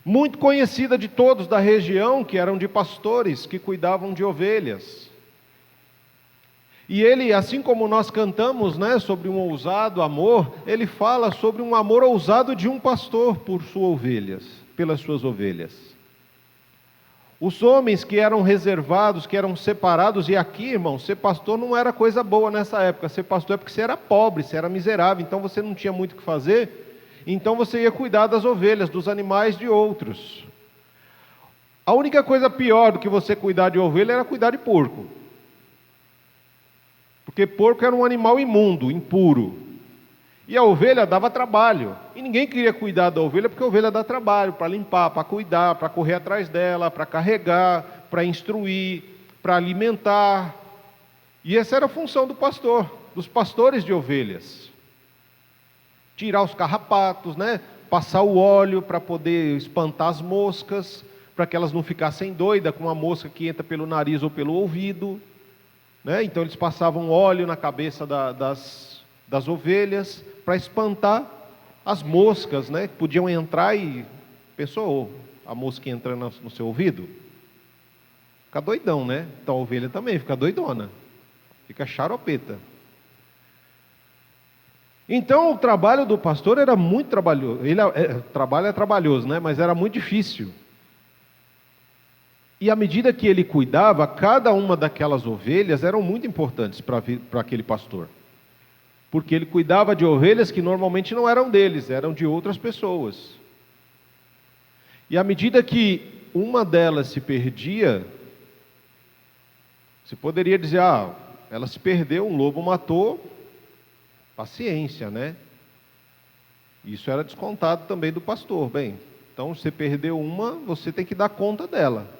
Speaker 2: muito conhecida de todos da região, que eram de pastores que cuidavam de ovelhas. E ele, assim como nós cantamos, né, sobre um ousado amor, ele fala sobre um amor ousado de um pastor pelas suas ovelhas. Os homens que eram reservados, que eram separados, e aqui, irmão, ser pastor não era coisa boa nessa época. Ser pastor é porque você era pobre, você era miserável, então você não tinha muito o que fazer, então você ia cuidar das ovelhas, dos animais de outros. A única coisa pior do que você cuidar de ovelha era cuidar de porco. Porque porco era um animal imundo, impuro. E a ovelha dava trabalho. E ninguém queria cuidar da ovelha, porque a ovelha dá trabalho para limpar, para cuidar, para correr atrás dela, para carregar, para instruir, para alimentar. E essa era a função do pastor, dos pastores de ovelhas. Tirar os carrapatos, né? Passar o óleo para poder espantar as moscas, para que elas não ficassem doidas com uma mosca que entra pelo nariz ou pelo ouvido, né? Então eles passavam óleo na cabeça das ovelhas para espantar as moscas, né? Que podiam entrar e... Pensou a mosca entrando no seu ouvido? Fica doidão, né? Então a ovelha também fica doidona, fica xaropeta. Então o trabalho do pastor era muito trabalhoso. Trabalho é trabalhoso, né? Mas era muito difícil. E à medida que ele cuidava, cada uma daquelas ovelhas eram muito importantes para aquele pastor. Porque ele cuidava de ovelhas que normalmente não eram deles, eram de outras pessoas. E à medida que uma delas se perdia, você poderia dizer, ela se perdeu, um lobo matou, paciência, né? Isso era descontado também do pastor. Bem, então você perdeu uma, você tem que dar conta dela.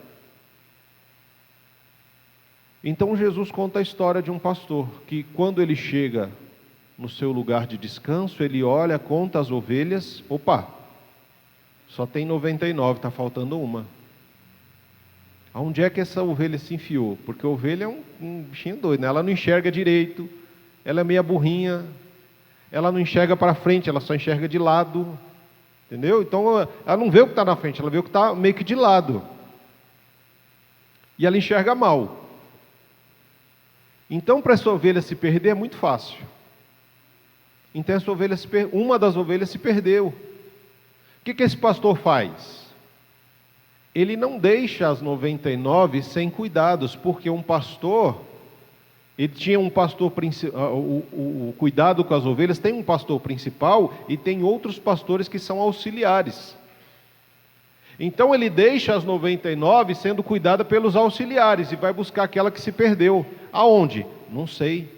Speaker 2: Então Jesus conta a história de um pastor, que quando ele chega no seu lugar de descanso, ele olha, conta as ovelhas, opa, só tem 99, está faltando uma. Aonde é que essa ovelha se enfiou? Porque a ovelha é um bichinho doido, né? Ela não enxerga direito, ela é meia burrinha, ela não enxerga para frente, ela só enxerga de lado, entendeu? Então ela não vê o que está na frente, ela vê o que está meio que de lado. E ela enxerga mal. Então, para essa ovelha se perder é muito fácil. Então, uma das ovelhas se perdeu. O que esse pastor faz? Ele não deixa as 99 sem cuidados, porque um pastor, ele tinha um pastor principal, o cuidado com as ovelhas, tem um pastor principal e tem outros pastores que são auxiliares. Então ele deixa as 99 sendo cuidada pelos auxiliares e vai buscar aquela que se perdeu. Aonde? Não sei.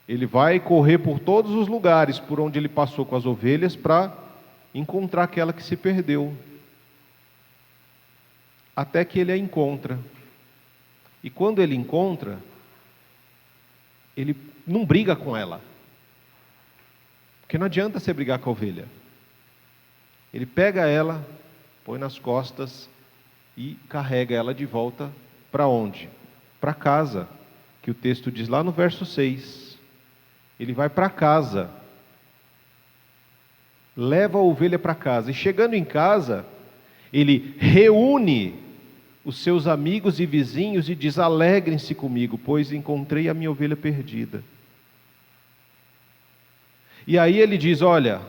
Speaker 2: Ele vai correr por todos os lugares por onde ele passou com as ovelhas para encontrar aquela que se perdeu. Até que ele a encontra. E quando ele encontra, ele não briga com ela. Porque não adianta você brigar com a ovelha. Ele pega ela, põe nas costas e carrega ela de volta para onde? Para casa, que o texto diz lá no verso 6. Ele vai para casa, leva a ovelha para casa, e chegando em casa, ele reúne os seus amigos e vizinhos e diz: alegrem-se comigo, pois encontrei a minha ovelha perdida. E aí ele diz: olha,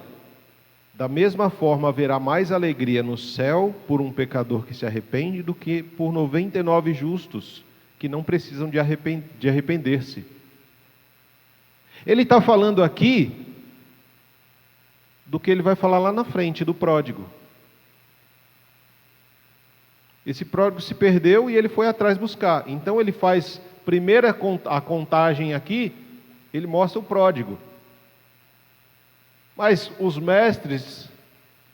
Speaker 2: da mesma forma haverá mais alegria no céu por um pecador que se arrepende do que por 99 justos que não precisam de arrepender-se. Ele está falando aqui do que ele vai falar lá na frente, do pródigo. Esse pródigo se perdeu e ele foi atrás buscar. Então ele faz primeiro a contagem aqui, ele mostra o pródigo. Mas os mestres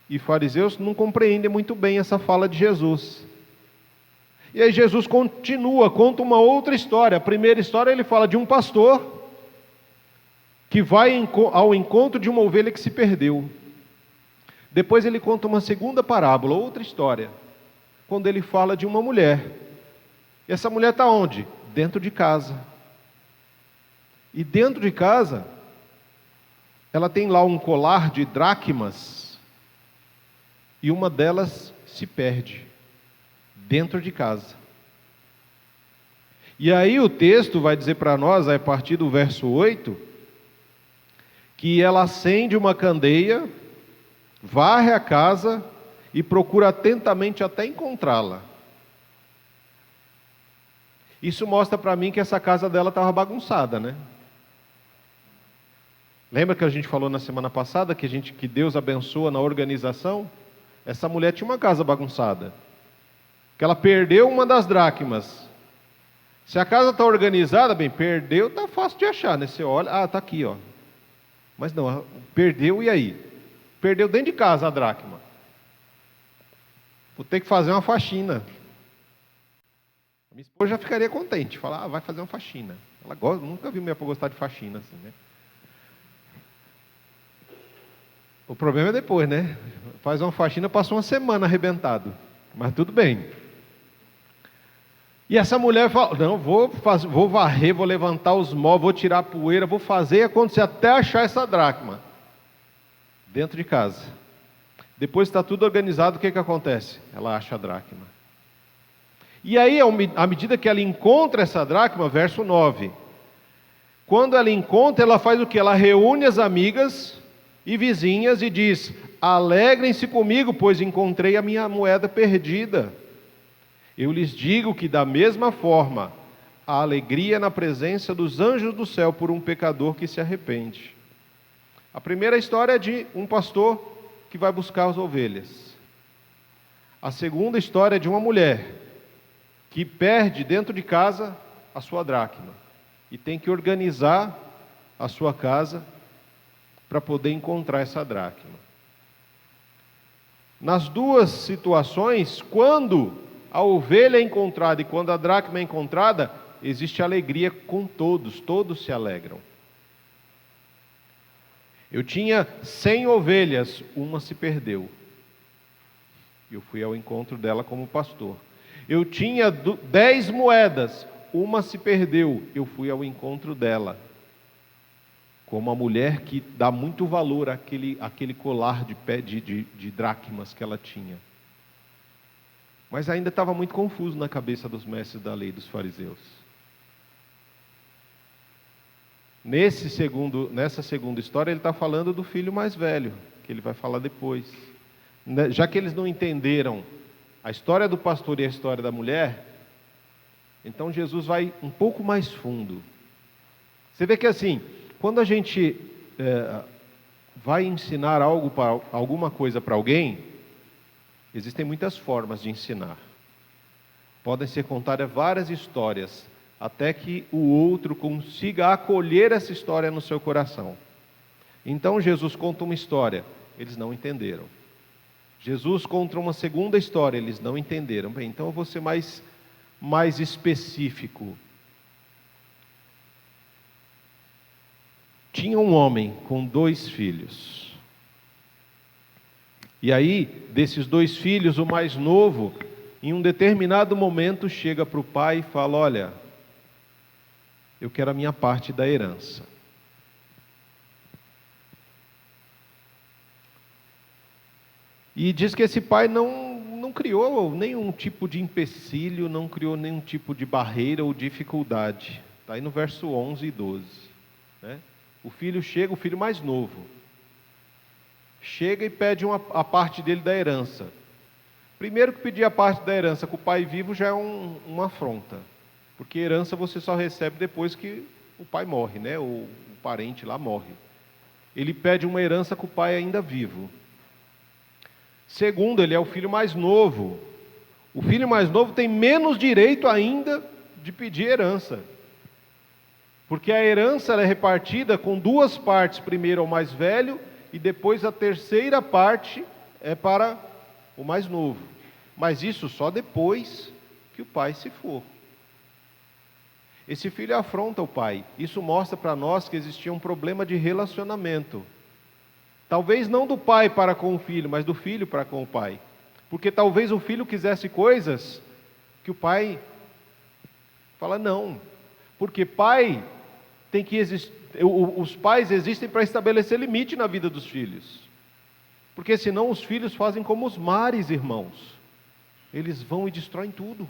Speaker 2: e fariseus não compreendem muito bem essa fala de Jesus. E aí Jesus continua, conta uma outra história. A primeira história ele fala de um pastor que vai ao encontro de uma ovelha que se perdeu. Depois ele conta uma segunda parábola, outra história, quando ele fala de uma mulher. E essa mulher está onde? Dentro de casa. E dentro de casa, ela tem lá um colar de dracmas, e uma delas se perde, dentro de casa. E aí o texto vai dizer para nós, a partir do verso 8, que ela acende uma candeia, varre a casa e procura atentamente até encontrá-la. Isso mostra para mim que essa casa dela estava bagunçada, né? Lembra que a gente falou na semana passada que Deus abençoa na organização? Essa mulher tinha uma casa bagunçada, que ela perdeu uma das dracmas. Se a casa está organizada, bem, perdeu, está fácil de achar, né? Você olha, está aqui, ó. Mas não, perdeu, e aí? Perdeu dentro de casa a dracma. Vou ter que fazer uma faxina. Minha esposa já ficaria contente, falar, vai fazer uma faxina. Ela gosta, nunca vi mulher para gostar de faxina assim, né? O problema é depois, né? Faz uma faxina, passa uma semana arrebentado. Mas tudo bem. E essa mulher fala, não, vou varrer, vou levantar os móveis, vou tirar a poeira, vou fazer acontecer até achar essa dracma. Dentro de casa. Depois está tudo organizado, o que acontece? Ela acha a dracma. E aí, à medida que ela encontra essa dracma, verso 9. Quando ela encontra, ela faz o quê? Ela reúne as amigas e vizinhas e diz: alegrem-se comigo, pois encontrei a minha moeda perdida. Eu lhes digo que da mesma forma, a alegria na presença dos anjos do céu por um pecador que se arrepende. A primeira história é de um pastor que vai buscar as ovelhas. A segunda história é de uma mulher que perde dentro de casa a sua dracma e tem que organizar a sua casa para poder encontrar essa dracma. Nas duas situações, quando a ovelha é encontrada e quando a dracma é encontrada, existe alegria com todos, todos se alegram. Eu tinha 100 ovelhas, uma se perdeu. Eu fui ao encontro dela como pastor. Eu tinha 10 moedas, uma se perdeu, eu fui ao encontro dela. Como uma mulher que dá muito valor àquele colar de dracmas que ela tinha. Mas ainda estava muito confuso na cabeça dos mestres da lei, dos fariseus. Nessa segunda história, ele está falando do filho mais velho, que ele vai falar depois. Já que eles não entenderam a história do pastor e a história da mulher, então Jesus vai um pouco mais fundo. Você vê que assim, quando a gente vai ensinar alguma coisa para alguém, existem muitas formas de ensinar. Podem ser contadas várias histórias, até que o outro consiga acolher essa história no seu coração. Então Jesus conta uma história, eles não entenderam. Jesus conta uma segunda história, eles não entenderam. Bem, então eu vou ser mais específico. Tinha um homem com 2 filhos. E aí, desses 2 filhos, o mais novo, em um determinado momento, chega para o pai e fala: olha, eu quero a minha parte da herança. E diz que esse pai não criou nenhum tipo de empecilho, não criou nenhum tipo de barreira ou dificuldade. Está aí no verso 11 e 12. Né? O filho chega, o filho mais novo, chega e pede a parte dele da herança. Primeiro que pedir a parte da herança com o pai vivo já é uma afronta. Porque herança você só recebe depois que o pai morre, né? Ou o parente lá morre. Ele pede uma herança com o pai ainda vivo. Segundo, ele é o filho mais novo. O filho mais novo tem menos direito ainda de pedir herança. Porque a herança ela é repartida com 2 partes, primeiro ao mais velho, e depois a terceira parte é para o mais novo. Mas isso só depois que o pai se for. Esse filho afronta o pai. Isso mostra para nós que existia um problema de relacionamento. Talvez não do pai para com o filho, mas do filho para com o pai. Porque talvez o filho quisesse coisas que o pai fala não. Porque pai tem que existir, os pais existem para estabelecer limite na vida dos filhos. Porque senão os filhos fazem como os mares, irmãos. Eles vão e destroem tudo.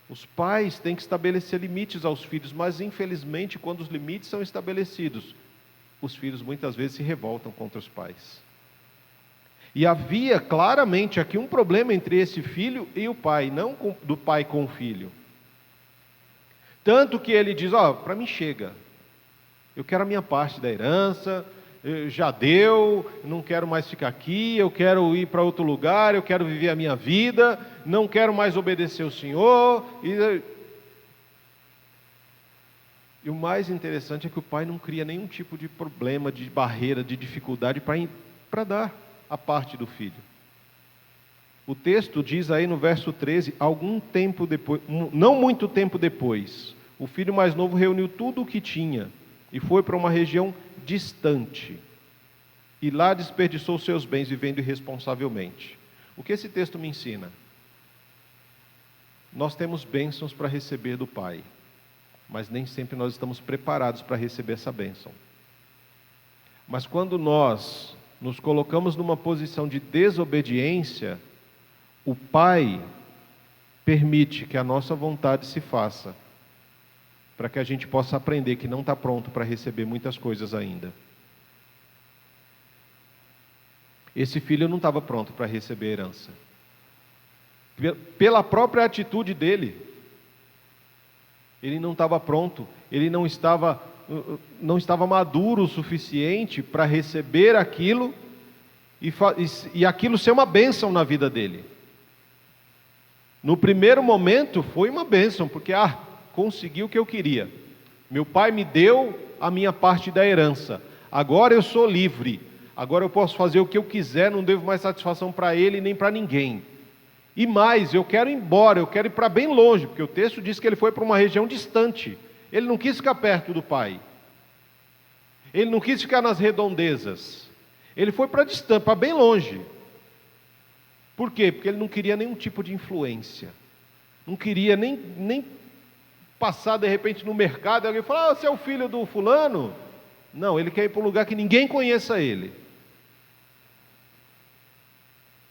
Speaker 2: Os pais têm que estabelecer limites aos filhos, mas infelizmente quando os limites são estabelecidos, os filhos muitas vezes se revoltam contra os pais. E havia claramente aqui um problema entre esse filho e o pai, não do pai com o filho. Tanto que ele diz: para mim chega, eu quero a minha parte da herança, já deu, não quero mais ficar aqui, eu quero ir para outro lugar, eu quero viver a minha vida, não quero mais obedecer ao Senhor. E o mais interessante é que o pai não cria nenhum tipo de problema, de barreira, de dificuldade para dar a parte do filho. O texto diz aí no verso 13, algum tempo depois, não muito tempo depois, o filho mais novo reuniu tudo o que tinha e foi para uma região distante. e lá desperdiçou seus bens vivendo irresponsavelmente. O que esse texto me ensina? Nós temos bênçãos para receber do Pai, mas nem sempre nós estamos preparados para receber essa bênção. Mas quando nós nos colocamos numa posição de desobediência, o Pai permite que a nossa vontade se faça, para que a gente possa aprender que não está pronto para receber muitas coisas ainda. Esse filho não estava pronto para receber a herança. Pela própria atitude dele, ele não estava pronto, ele não estava maduro o suficiente para receber aquilo e aquilo ser uma bênção na vida dele. No primeiro momento foi uma bênção, porque consegui o que eu queria. Meu pai me deu a minha parte da herança. Agora eu sou livre. Agora eu posso fazer o que eu quiser, não devo mais satisfação para ele nem para ninguém. E mais, eu quero ir embora, eu quero ir para bem longe, porque o texto diz que ele foi para uma região distante. Ele não quis ficar perto do pai. Ele não quis ficar nas redondezas. Ele foi para distante, para bem longe. Por quê? Porque ele não queria nenhum tipo de influência. Não queria nem passar de repente no mercado e alguém falar: você é o filho do fulano? Não, ele quer ir para um lugar que ninguém conheça ele.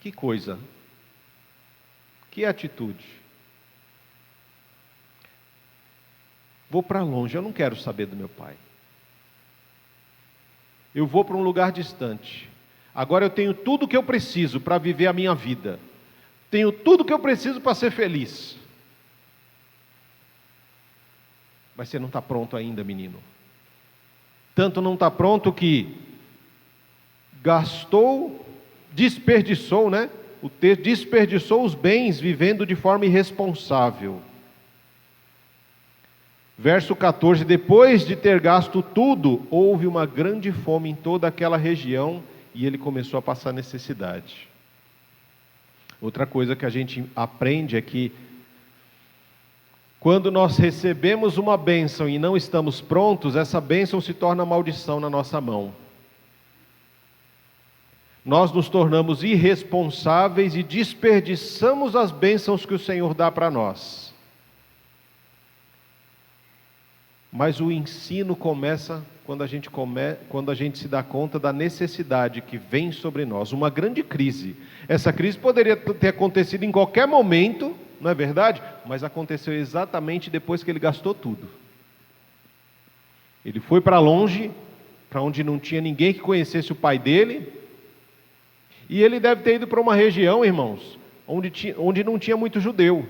Speaker 2: Que coisa. Que atitude. Vou para longe, eu não quero saber do meu pai. Eu vou para um lugar distante. Agora eu tenho tudo o que eu preciso para viver a minha vida. Tenho tudo o que eu preciso para ser feliz. Mas você não está pronto ainda, menino. Tanto não está pronto que desperdiçou, né? O texto desperdiçou os bens vivendo de forma irresponsável. Verso 14: depois de ter gasto tudo, houve uma grande fome em toda aquela região e ele começou a passar necessidade. Outra coisa que a gente aprende é que quando nós recebemos uma bênção e não estamos prontos, essa bênção se torna maldição na nossa mão. Nós nos tornamos irresponsáveis e desperdiçamos as bênçãos que o Senhor dá para nós. Mas o ensino começa quando a gente se dá conta da necessidade que vem sobre nós, uma grande crise. Essa crise poderia ter acontecido em qualquer momento, não é verdade? Mas aconteceu exatamente depois que ele gastou tudo. Ele foi para longe, para onde não tinha ninguém que conhecesse o pai dele, e ele deve ter ido para uma região, irmãos, onde não tinha muito judeu.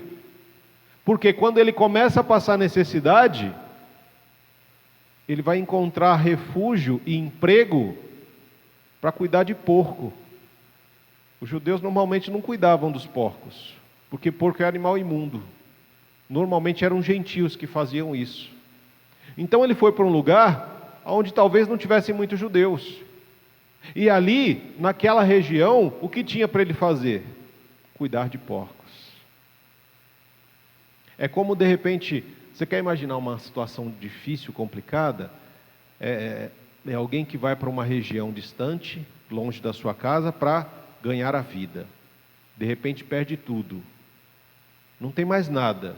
Speaker 2: Porque quando ele começa a passar necessidade, ele vai encontrar refúgio e emprego para cuidar de porco. Os judeus normalmente não cuidavam dos porcos, porque porco é animal imundo. Normalmente eram gentios que faziam isso. Então ele foi para um lugar onde talvez não tivessem muitos judeus. E ali, naquela região, o que tinha para ele fazer? Cuidar de porcos. É como de repente, você quer imaginar uma situação difícil, complicada? É alguém que vai para uma região distante, longe da sua casa, para ganhar a vida. De repente perde tudo. Não tem mais nada.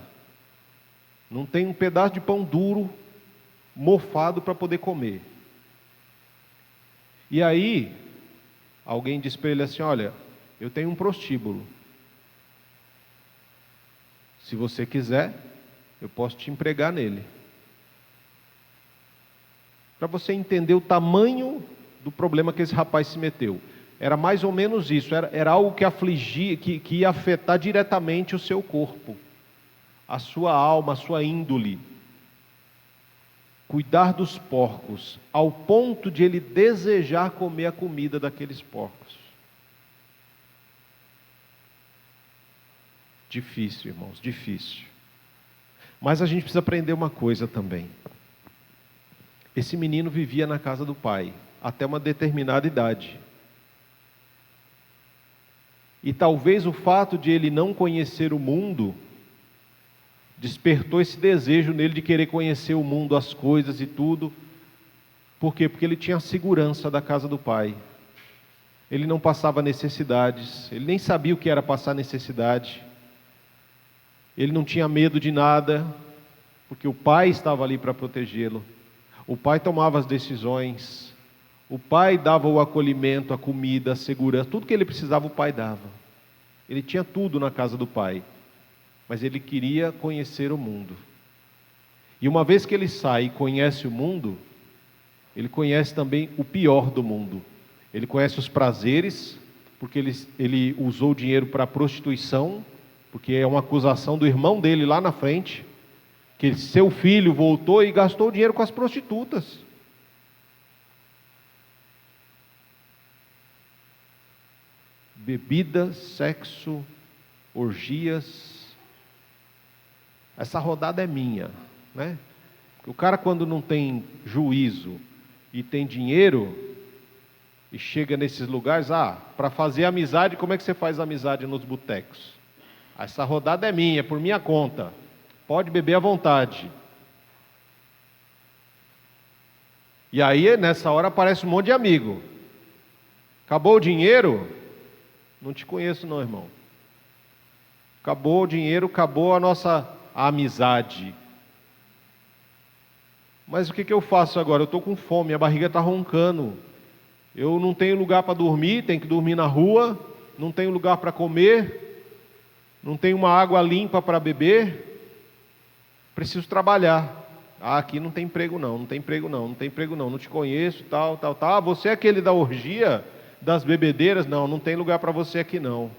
Speaker 2: Não tem um pedaço de pão duro, mofado para poder comer. E aí, alguém diz para ele assim: olha, eu tenho um prostíbulo. Se você quiser, eu posso te empregar nele. Para você entender o tamanho do problema que esse rapaz se meteu. Era mais ou menos isso, era algo que afligia, que ia afetar diretamente o seu corpo, a sua alma, a sua índole. Cuidar dos porcos, ao ponto de ele desejar comer a comida daqueles porcos. Difícil, irmãos, difícil. Mas a gente precisa aprender uma coisa também. Esse menino vivia na casa do pai, até uma determinada idade. E talvez o fato de ele não conhecer o mundo despertou esse desejo nele de querer conhecer o mundo, as coisas e tudo. Por quê? Porque ele tinha a segurança da casa do pai. Ele não passava necessidades, ele nem sabia o que era passar necessidade. Ele não tinha medo de nada, porque o pai estava ali para protegê-lo. O pai tomava as decisões, o pai dava o acolhimento, a comida, a segurança, tudo que ele precisava o pai dava. Ele tinha tudo na casa do pai, mas ele queria conhecer o mundo. E uma vez que ele sai e conhece o mundo, ele conhece também o pior do mundo. Ele conhece os prazeres, porque ele usou o dinheiro para a prostituição, porque é uma acusação do irmão dele lá na frente, que seu filho voltou e gastou o dinheiro com as prostitutas. Bebida, sexo, orgias. Essa rodada é minha, né? O cara, quando não tem juízo e tem dinheiro e chega nesses lugares, para fazer amizade, como é que você faz amizade nos botecos? Essa rodada é minha, por minha conta. Pode beber à vontade. E aí, nessa hora, aparece um monte de amigo. Acabou o dinheiro? Não te conheço não, irmão. Acabou o dinheiro, acabou a nossa amizade. Mas o que eu faço agora? Eu estou com fome, minha barriga está roncando. Eu não tenho lugar para dormir, tenho que dormir na rua. Não tenho lugar para comer. Não tenho uma água limpa para beber. Preciso trabalhar. Aqui não tem emprego não, não tem emprego não, não tem emprego não, não te conheço, tal. Você é aquele da orgia, das bebedeiras? Não, não tem lugar para você aqui não.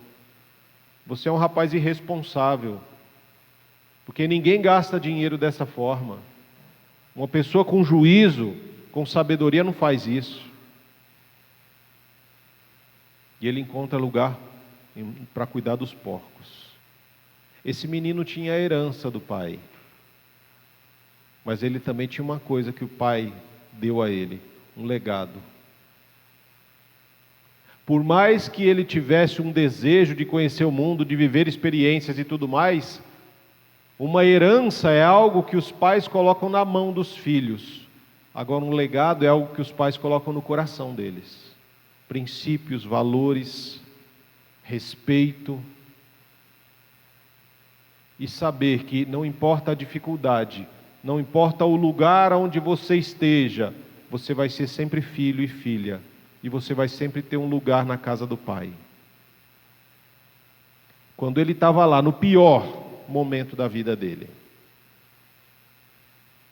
Speaker 2: Você é um rapaz irresponsável, porque ninguém gasta dinheiro dessa forma. Uma pessoa com juízo, com sabedoria não faz isso. E ele encontra lugar para cuidar dos porcos. Esse menino tinha a herança do pai. Mas ele também tinha uma coisa que o pai deu a ele, um legado. Por mais que ele tivesse um desejo de conhecer o mundo, de viver experiências e tudo mais, uma herança é algo que os pais colocam na mão dos filhos. Agora, um legado é algo que os pais colocam no coração deles. Princípios, valores, respeito. E saber que não importa a dificuldade, não importa o lugar onde você esteja, você vai ser sempre filho e filha. E você vai sempre ter um lugar na casa do Pai. Quando ele estava lá, no pior momento da vida dele,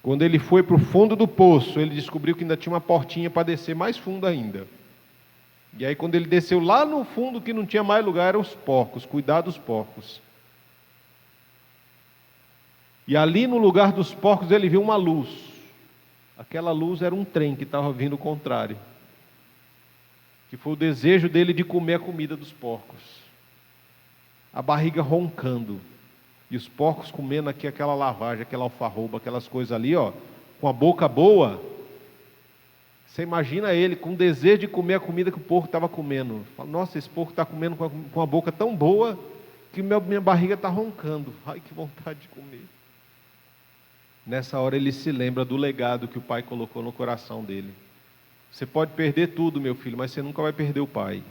Speaker 2: quando ele foi para o fundo do poço, ele descobriu que ainda tinha uma portinha para descer mais fundo ainda. E aí quando ele desceu lá no fundo, que não tinha mais lugar, eram os porcos, cuidar dos porcos. E ali no lugar dos porcos ele viu uma luz. Aquela luz era um trem que estava vindo ao contrário. Que foi o desejo dele de comer a comida dos porcos. A barriga roncando. E os porcos comendo aqui aquela lavagem, aquela alfarroba, aquelas coisas ali, com a boca boa. Você imagina ele com desejo de comer a comida que o porco estava comendo. Fala, nossa, esse porco está comendo com a boca tão boa que minha barriga está roncando. Ai, que vontade de comer. Nessa hora ele se lembra do legado que o pai colocou no coração dele. Você pode perder tudo, meu filho, mas você nunca vai perder o pai.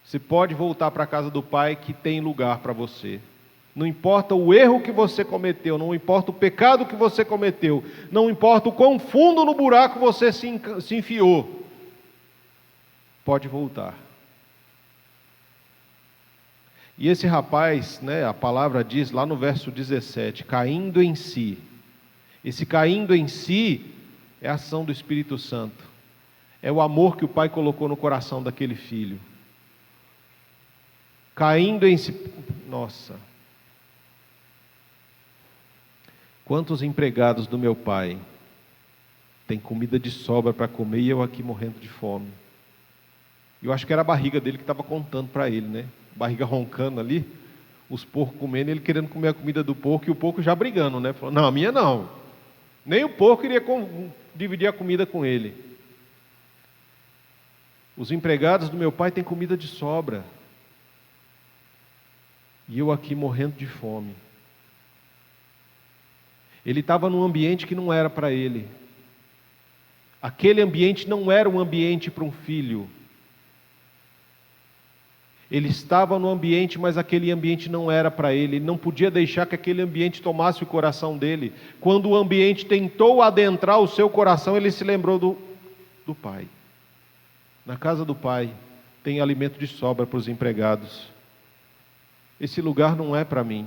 Speaker 2: Você pode voltar para a casa do pai que tem lugar para você. Não importa o erro que você cometeu, não importa o pecado que você cometeu, não importa o quão fundo no buraco você se enfiou. Pode voltar. E esse rapaz, a palavra diz lá no verso 17, caindo em si. Esse caindo em si é a ação do Espírito Santo. É o amor que o pai colocou no coração daquele filho. Caindo em si. Nossa. Quantos empregados do meu pai têm comida de sobra para comer e eu aqui morrendo de fome? Eu acho que era a barriga dele que estava contando para ele, Barriga roncando ali, os porcos comendo, ele querendo comer a comida do porco e o porco já brigando, Falou, não, a minha não. Nem o porco iria dividir a comida com ele. Os empregados do meu pai têm comida de sobra. E eu aqui morrendo de fome. Ele estava num ambiente que não era para ele. Aquele ambiente não era um ambiente para um filho. Ele estava no ambiente, mas aquele ambiente não era para ele. Ele não podia deixar que aquele ambiente tomasse o coração dele. Quando o ambiente tentou adentrar o seu coração, ele se lembrou do pai. Na casa do pai tem alimento de sobra para os empregados. Esse lugar não é para mim.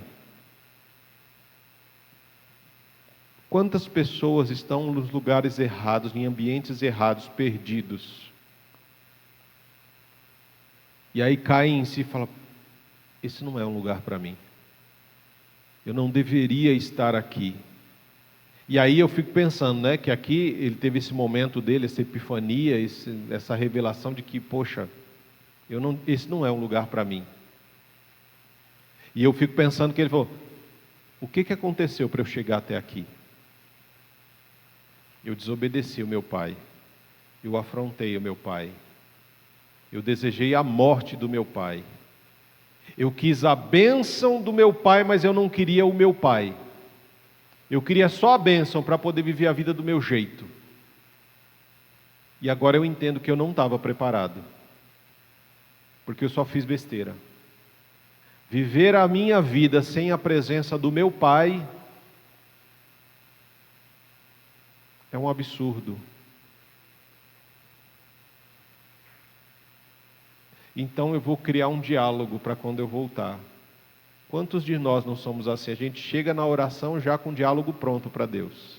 Speaker 2: Quantas pessoas estão nos lugares errados, em ambientes errados, perdidos? E aí caem em si e falam, esse não é um lugar para mim. Eu não deveria estar aqui. E aí eu fico pensando, né, que aqui ele teve esse momento dele, essa epifania, essa revelação de que, poxa, esse não é um lugar para mim. E eu fico pensando que ele falou, o que aconteceu para eu chegar até aqui? Eu desobedeci o meu pai, eu afrontei o meu pai, eu desejei a morte do meu pai, eu quis a bênção do meu pai, mas eu não queria o meu pai, eu queria só a bênção para poder viver a vida do meu jeito, e agora eu entendo que eu não estava preparado, porque eu só fiz besteira. Viver a minha vida sem a presença do meu pai é um absurdo. Então eu vou criar um diálogo para quando eu voltar. Quantos de nós não somos assim? A gente chega na oração já com o diálogo pronto para Deus,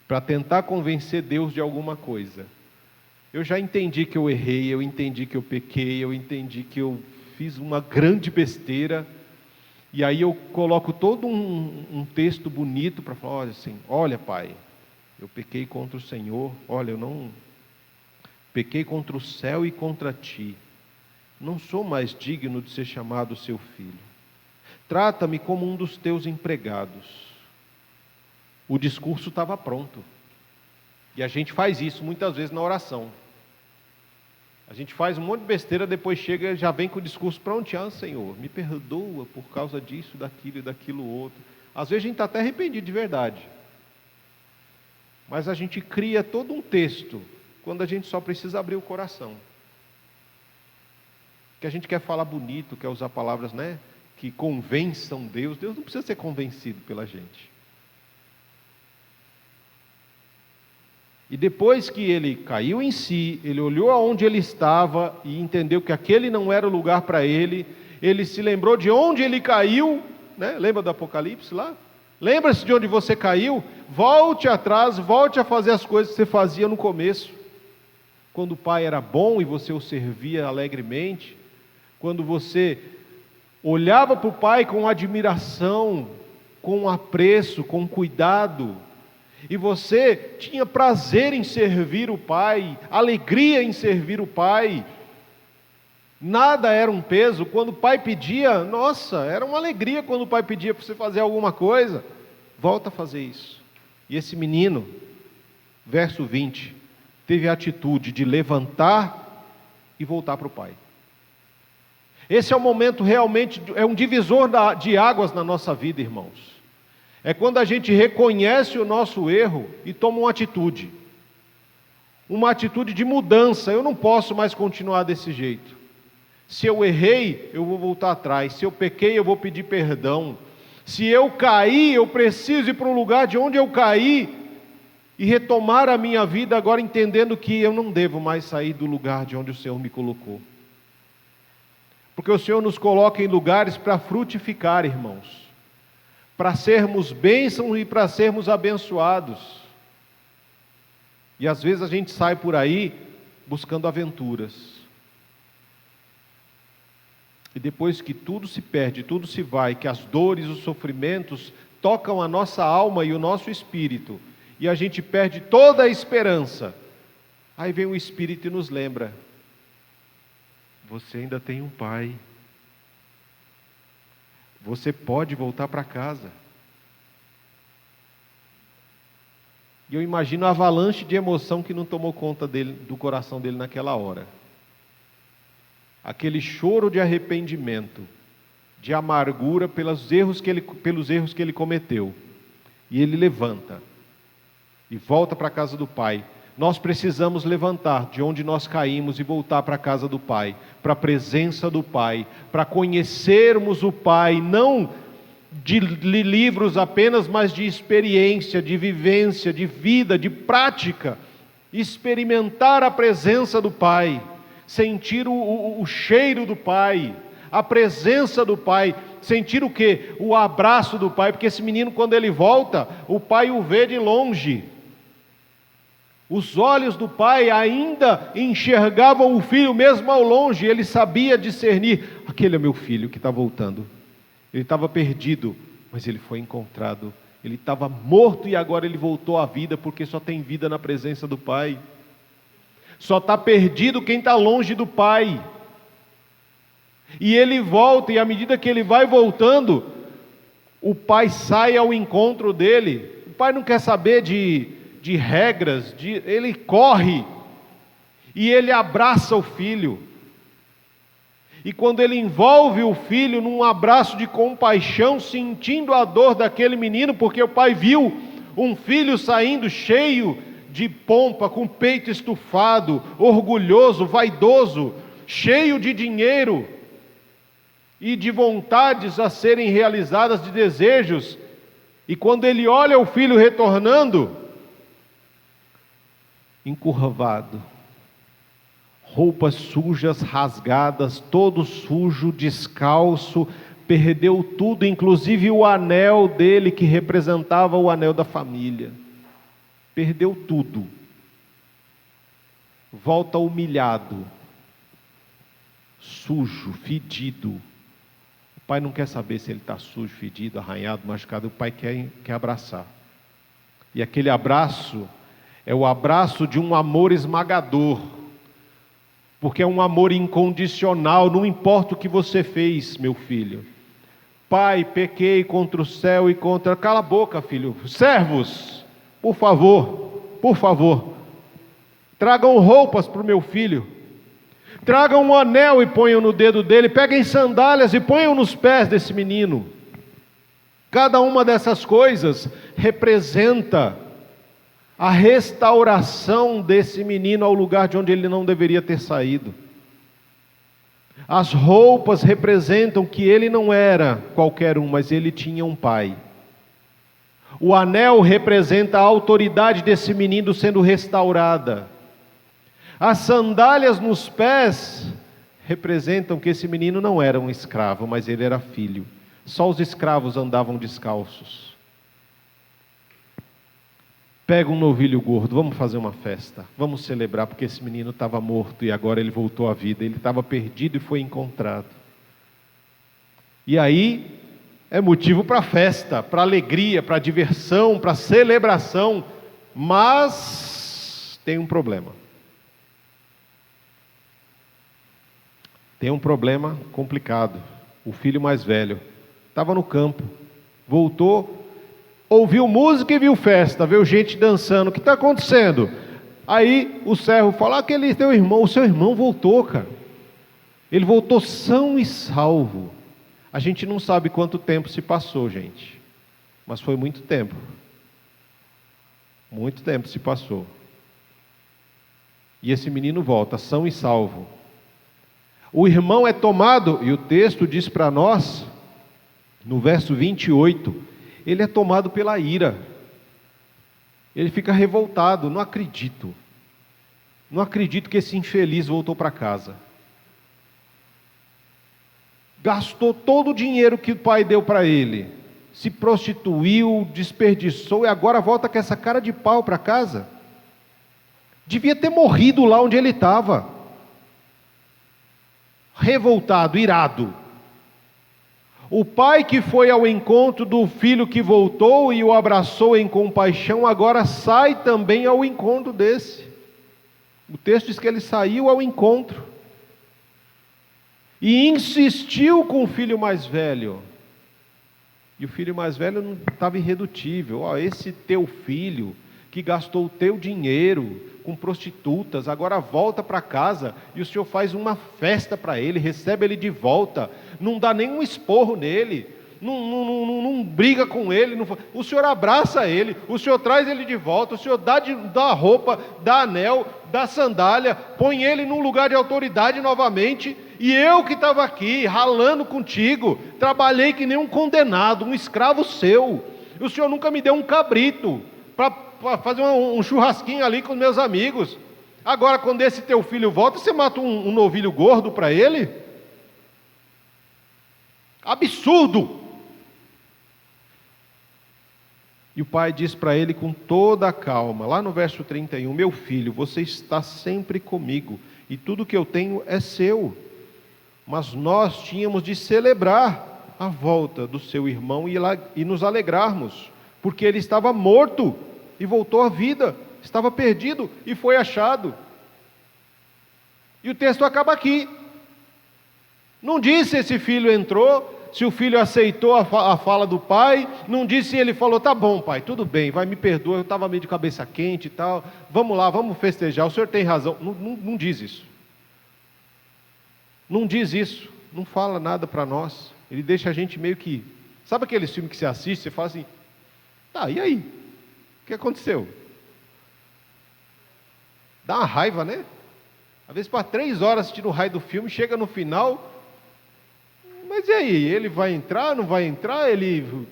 Speaker 2: para tentar convencer Deus de alguma coisa. Eu já entendi que eu errei, eu entendi que eu pequei, eu entendi que eu fiz uma grande besteira, e aí eu coloco todo um texto bonito para falar, olha assim, olha pai, eu pequei contra o Senhor, olha, eu não pequei contra o céu e contra ti, não sou mais digno de ser chamado seu filho, trata-me como um dos teus empregados. O discurso estava pronto, e a gente faz isso muitas vezes na oração. A gente faz um monte de besteira, depois chega e já vem com o discurso pronto. Ah, Senhor, me perdoa por causa disso, daquilo e daquilo outro. Às vezes a gente está até arrependido de verdade. Mas a gente cria todo um texto, quando a gente só precisa abrir o coração. Que a gente quer falar bonito, quer usar palavras, né, que convençam Deus. Deus não precisa ser convencido pela gente. E depois que ele caiu em si, ele olhou aonde ele estava e entendeu que aquele não era o lugar para ele, ele se lembrou de onde ele caiu, né? Lembra do Apocalipse lá? Lembra-se de onde você caiu? Volte atrás, volte a fazer as coisas que você fazia no começo, quando o pai era bom e você o servia alegremente, quando você olhava para o pai com admiração, com apreço, com cuidado, e você tinha prazer em servir o pai, alegria em servir o pai, nada era um peso. Quando o pai pedia, nossa, era uma alegria quando o pai pedia para você fazer alguma coisa. Volta a fazer isso. E esse menino, verso 20, teve a atitude de levantar e voltar para o pai. Esse é o momento realmente, é um divisor de águas na nossa vida, irmãos. É quando a gente reconhece o nosso erro e toma uma atitude de mudança. Eu não posso mais continuar desse jeito. Se eu errei, eu vou voltar atrás. Se eu pequei, eu vou pedir perdão. Se eu caí, eu preciso ir para um lugar de onde eu caí e retomar a minha vida agora, entendendo que eu não devo mais sair do lugar de onde o Senhor me colocou. Porque o Senhor nos coloca em lugares para frutificar, irmãos, para sermos bênçãos e para sermos abençoados. E às vezes a gente sai por aí buscando aventuras. E depois que tudo se perde, tudo se vai, que as dores, os sofrimentos tocam a nossa alma e o nosso espírito, e a gente perde toda a esperança, aí vem o Espírito e nos lembra: você ainda tem um pai. Você pode voltar para casa. E eu imagino a avalanche de emoção que não tomou conta dele, do coração dele naquela hora. Aquele choro de arrependimento, de amargura pelos erros que ele cometeu. E ele levanta e volta para a casa do pai, nós precisamos levantar de onde nós caímos e voltar para a casa do Pai, para a presença do Pai, para conhecermos o Pai, não de livros apenas, mas de experiência, de vivência, de vida, de prática, experimentar a presença do Pai, sentir o cheiro do Pai, a presença do Pai, sentir o quê? O abraço do Pai, porque esse menino, quando ele volta, o Pai o vê de longe. Os olhos do Pai ainda enxergavam o filho, mesmo ao longe, ele sabia discernir, aquele é meu filho que está voltando. Ele estava perdido, mas ele foi encontrado. Ele estava morto e agora ele voltou à vida, porque só tem vida na presença do Pai. Só está perdido quem está longe do Pai. E ele volta, e à medida que ele vai voltando, o Pai sai ao encontro dele. O Pai não quer saber de regras, ele corre, e ele abraça o filho. E quando ele envolve o filho num abraço de compaixão, sentindo a dor daquele menino, porque o pai viu um filho saindo cheio de pompa, com o peito estufado, orgulhoso, vaidoso, cheio de dinheiro e de vontades a serem realizadas, de desejos. E quando ele olha o filho retornando, encurvado, roupas sujas, rasgadas, todo sujo, descalço, perdeu tudo, inclusive o anel dele, que representava o anel da família. Perdeu tudo. Volta humilhado, sujo, fedido. O pai não quer saber se ele está sujo, fedido, arranhado, machucado. O pai quer abraçar. E aquele abraço é o abraço de um amor esmagador, porque é um amor incondicional. Não importa o que você fez, meu filho. Pai, pequei contra o céu e contra... Cala a boca, filho. Servos, por favor, tragam roupas para o meu filho. Tragam um anel e ponham no dedo dele. Peguem sandálias e ponham nos pés desse menino. Cada uma dessas coisas representa a restauração desse menino ao lugar de onde ele não deveria ter saído. As roupas representam que ele não era qualquer um, mas ele tinha um pai. O anel representa a autoridade desse menino sendo restaurada. As sandálias nos pés representam que esse menino não era um escravo, mas ele era filho. Só os escravos andavam descalços. Pega um novilho gordo, vamos fazer uma festa, vamos celebrar, porque esse menino estava morto e agora ele voltou à vida. Ele estava perdido e foi encontrado. E aí é motivo para festa, para alegria, para diversão, para celebração. Mas tem um problema. Tem um problema complicado. O filho mais velho estava no campo, voltou, ouviu música e viu festa, viu gente dançando. O que está acontecendo? Aí o servo fala: aquele teu irmão, o seu irmão voltou, cara. Ele voltou são e salvo. A gente não sabe quanto tempo se passou, gente, mas foi muito tempo. Muito tempo se passou. E esse menino volta são e salvo. O irmão é tomado, e o texto diz para nós, no verso 28, ele é tomado pela ira. Ele fica revoltado. Não acredito que esse infeliz voltou para casa. Gastou todo o dinheiro que o pai deu para ele, se prostituiu, desperdiçou e agora volta com essa cara de pau para casa. Devia ter morrido lá onde ele estava. Revoltado, irado. O pai que foi ao encontro do filho que voltou e o abraçou em compaixão, agora sai também ao encontro desse. O texto diz que ele saiu ao encontro e insistiu com o filho mais velho. E o filho mais velho não estava irredutível. Esse teu filho que gastou o teu dinheiro com prostitutas, agora volta para casa e o senhor faz uma festa para ele, recebe ele de volta, não dá nem um esporro nele, não briga com ele, o Senhor abraça ele, o Senhor traz ele de volta, o Senhor dá a roupa, dá anel, dá sandália, põe ele num lugar de autoridade novamente, e eu que estava aqui, ralando contigo, trabalhei que nem um condenado, um escravo seu, e o Senhor nunca me deu um cabrito, para fazer um churrasquinho ali com meus amigos, agora quando esse teu filho volta, você mata um novilho gordo para ele? Absurdo! E o pai diz para ele com toda a calma, lá no verso 31, meu filho, você está sempre comigo, e tudo que eu tenho é seu, mas nós tínhamos de celebrar a volta do seu irmão e nos alegrarmos, porque ele estava morto e voltou à vida, estava perdido e foi achado. E o texto acaba aqui, não diz se esse filho entrou, se o filho aceitou a fala do pai, não disse se ele falou, tá bom pai, tudo bem, vai, me perdoa, eu estava meio de cabeça quente e tal, vamos lá, vamos festejar, o senhor tem razão, não diz isso, não diz isso, não fala nada para nós, ele deixa a gente meio que, sabe aqueles filmes que você assiste, você fala assim, tá, e aí, o que aconteceu? Dá uma raiva, né? Às vezes para 3 horas assistindo o raio do filme, chega no final, mas e aí, ele vai entrar, não vai entrar, ele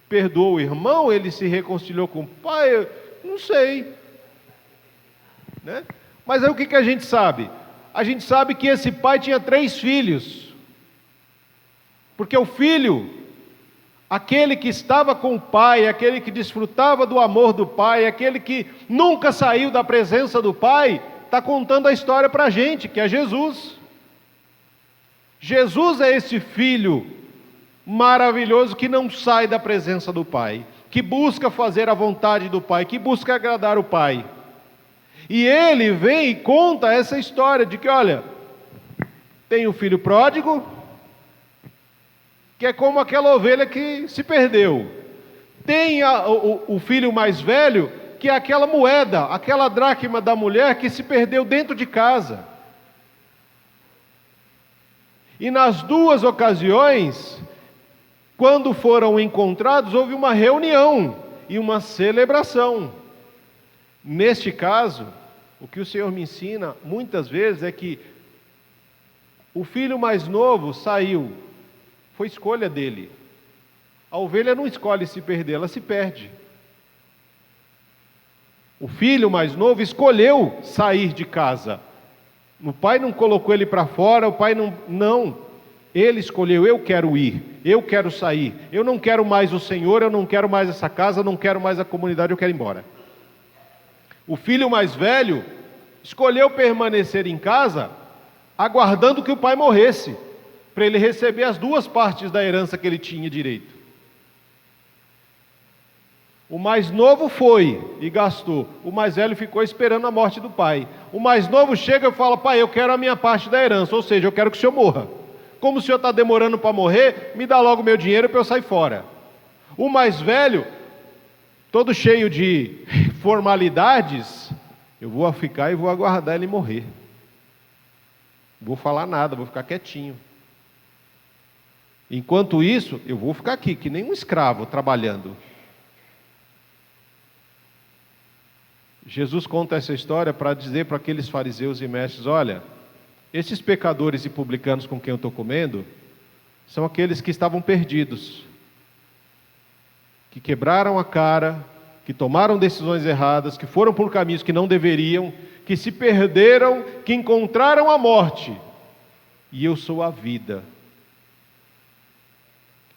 Speaker 2: perdoou o irmão, ele se reconciliou com o pai, não sei, né? Mas aí o que a gente sabe? A gente sabe que esse pai tinha 3 filhos, porque o filho, aquele que estava com o pai, aquele que desfrutava do amor do pai, aquele que nunca saiu da presença do pai, está contando a história para a gente, que é Jesus. Jesus é esse filho maravilhoso que não sai da presença do Pai, que busca fazer a vontade do Pai, que busca agradar o Pai. E ele vem e conta essa história de que, olha, tem o filho pródigo, que é como aquela ovelha que se perdeu. Tem o filho mais velho, que é aquela moeda, aquela dracma da mulher que se perdeu dentro de casa. E nas 2 ocasiões, quando foram encontrados, houve uma reunião e uma celebração. Neste caso, o que o Senhor me ensina muitas vezes é que o filho mais novo saiu, foi escolha dele. A ovelha não escolhe se perder, ela se perde. O filho mais novo escolheu sair de casa. O pai não colocou ele para fora, o pai não, ele escolheu, eu quero ir, eu quero sair, eu não quero mais o Senhor, eu não quero mais essa casa, eu não quero mais a comunidade, eu quero ir embora. O filho mais velho escolheu permanecer em casa, aguardando que o pai morresse, para ele receber as 2 partes da herança que ele tinha direito. O mais novo foi e gastou, o mais velho ficou esperando a morte do pai. O mais novo chega e fala, pai, eu quero a minha parte da herança, ou seja, eu quero que o senhor morra. Como o senhor está demorando para morrer, me dá logo meu dinheiro para eu sair fora. O mais velho, todo cheio de formalidades, eu vou ficar e vou aguardar ele morrer. Não vou falar nada, vou ficar quietinho. Enquanto isso, eu vou ficar aqui, que nem um escravo trabalhando. Jesus conta essa história para dizer para aqueles fariseus e mestres, olha, esses pecadores e publicanos com quem eu estou comendo, são aqueles que estavam perdidos, que quebraram a cara, que tomaram decisões erradas, que foram por caminhos que não deveriam, que se perderam, que encontraram a morte, e eu sou a vida.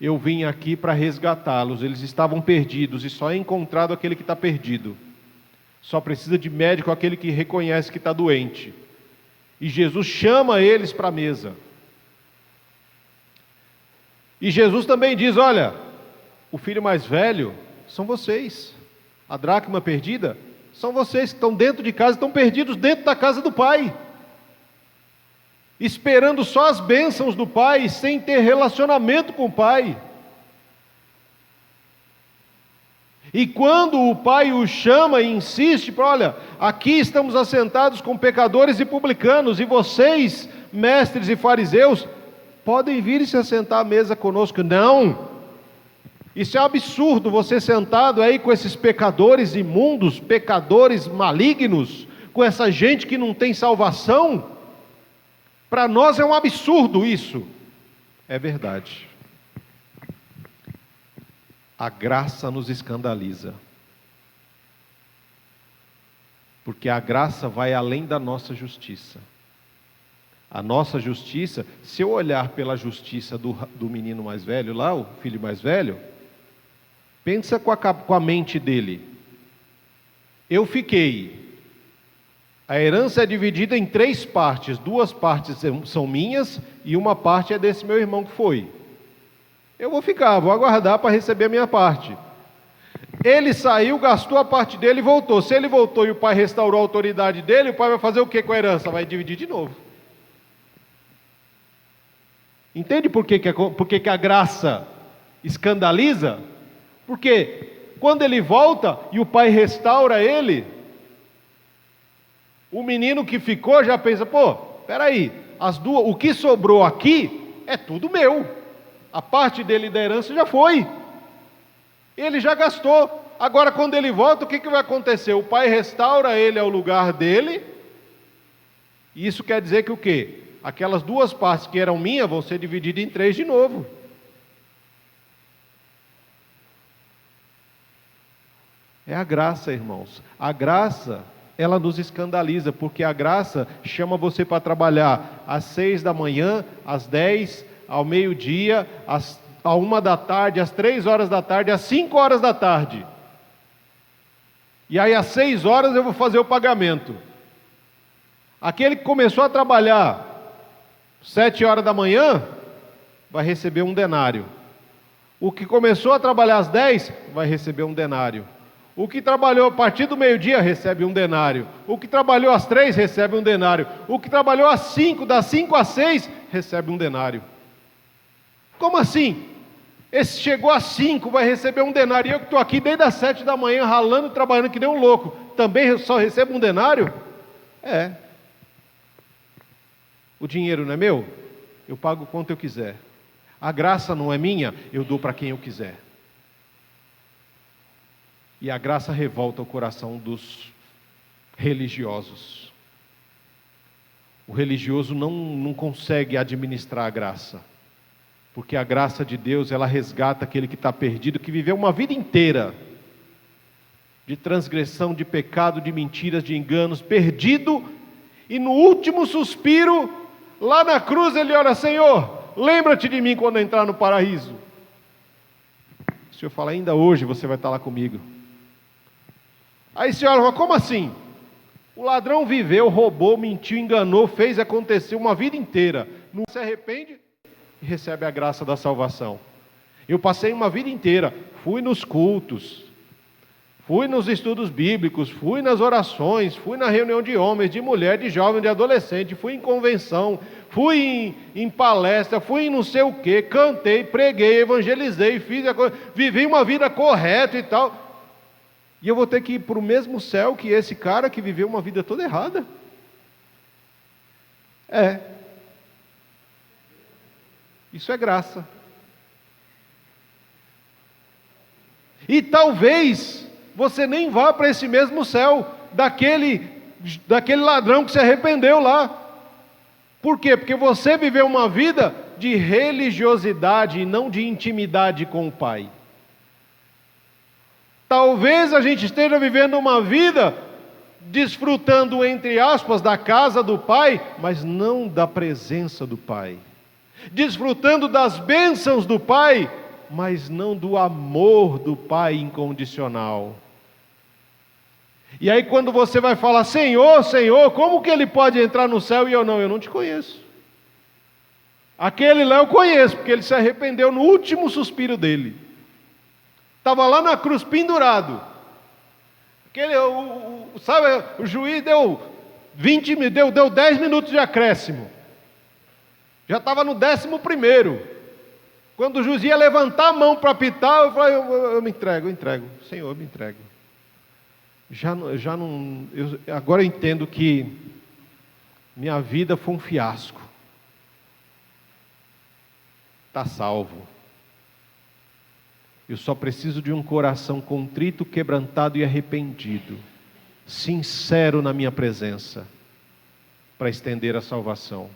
Speaker 2: Eu vim aqui para resgatá-los, eles estavam perdidos, e só é encontrado aquele que está perdido. Só precisa de médico aquele que reconhece que está doente. E Jesus chama eles para a mesa. E Jesus também diz, olha, o filho mais velho são vocês. A dracma perdida são vocês que estão dentro de casa, estão perdidos dentro da casa do Pai. Esperando só as bênçãos do Pai, sem ter relacionamento com o Pai. E quando o pai o chama e insiste, olha, aqui estamos assentados com pecadores e publicanos, e vocês, mestres e fariseus, podem vir e se assentar à mesa conosco. Não! Isso é um absurdo, você sentado aí com esses pecadores imundos, pecadores malignos, com essa gente que não tem salvação. Para nós é um absurdo isso. É verdade. A graça nos escandaliza. Porque a graça vai além da nossa justiça. A nossa justiça, se eu olhar pela justiça do menino mais velho lá, o filho mais velho, pensa com a mente dele. Eu fiquei. A herança é dividida em 3 partes. 2 partes são minhas e uma parte é desse meu irmão que foi. Eu vou ficar, vou aguardar para receber a minha parte. Ele saiu, gastou a parte dele e voltou. Se ele voltou e o pai restaurou a autoridade dele, o pai vai fazer o que com a herança? Vai dividir de novo. Entende por que a graça escandaliza? Porque quando ele volta e o pai restaura ele, o menino que ficou já pensa, peraí, o que sobrou aqui é tudo meu. A parte dele da herança já foi. Ele já gastou. Agora quando ele volta, o que vai acontecer? O pai restaura ele ao lugar dele. E isso quer dizer que o quê? Aquelas 2 partes que eram minhas vão ser divididas em 3 de novo. É a graça, irmãos. A graça, ela nos escandaliza, porque a graça chama você para trabalhar às 6 da manhã, às 10, ao meio-dia, à 1 da tarde, às 3 horas da tarde, às 5 horas da tarde. E aí às 6 horas eu vou fazer o pagamento. Aquele que começou a trabalhar 7 horas da manhã, vai receber 1 denário. O que começou a trabalhar às 10, vai receber 1 denário. O que trabalhou a partir do meio-dia, recebe 1 denário. O que trabalhou às 3, recebe 1 denário. O que trabalhou às 5, das 5 às 6, recebe 1 denário. Como assim? Esse chegou às 5, vai receber 1 denário. E eu que estou aqui desde as 7 da manhã, ralando, trabalhando que nem um louco, também só recebo 1 denário? É. O dinheiro não é meu? Eu pago quanto eu quiser. A graça não é minha? Eu dou para quem eu quiser. E a graça revolta o coração dos religiosos. O religioso não consegue administrar a graça. Porque a graça de Deus, ela resgata aquele que está perdido, que viveu uma vida inteira de transgressão, de pecado, de mentiras, de enganos, perdido, e no último suspiro, lá na cruz ele ora, Senhor, lembra-te de mim quando entrar no paraíso. O Senhor fala, ainda hoje você vai estar lá comigo. Aí o Senhor fala, como assim? O ladrão viveu, roubou, mentiu, enganou, fez acontecer uma vida inteira. Não se arrepende e recebe a graça da salvação. Eu passei uma vida inteira, fui nos cultos, fui nos estudos bíblicos, fui nas orações, fui na reunião de homens, de mulher, de jovem, de adolescente, fui em convenção, fui em palestra, fui em não sei o que, cantei, preguei, evangelizei, vivi uma vida correta e tal. E eu vou ter que ir para o mesmo céu que esse cara que viveu uma vida toda errada? É. Isso é graça. E talvez você nem vá para esse mesmo céu daquele ladrão que se arrependeu lá. Por quê? Porque você viveu uma vida de religiosidade e não de intimidade com o Pai. Talvez a gente esteja vivendo uma vida desfrutando, entre aspas, da casa do Pai, mas não da presença do Pai. Desfrutando das bênçãos do Pai, mas não do amor do Pai incondicional. E aí quando você vai falar, Senhor, Senhor, como que Ele pode entrar no céu e eu não te conheço. Aquele lá eu conheço, porque ele se arrependeu no último suspiro dele. Estava lá na cruz pendurado. O juiz deu 10 minutos de acréscimo. Já estava no 11º. Quando o juiz ia levantar a mão para apitar, eu falei, eu me entrego, Senhor, eu me entrego. Agora eu entendo que minha vida foi um fiasco. Está salvo. Eu só preciso de um coração contrito, quebrantado e arrependido, sincero na minha presença, para estender a salvação.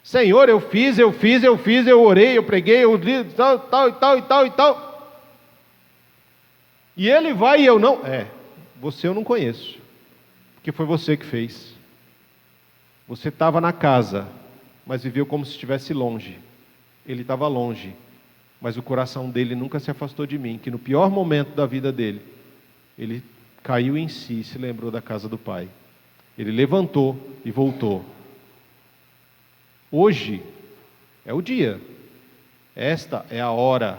Speaker 2: Senhor, eu fiz, eu orei, eu preguei, eu li, tal. E ele vai e eu não. Você eu não conheço, porque foi você que fez. Você estava na casa, mas viveu como se estivesse longe. Ele estava longe, mas o coração dele nunca se afastou de mim, que no pior momento da vida dele, ele caiu em si e se lembrou da casa do Pai. Ele levantou e voltou. Hoje é o dia, esta é a hora.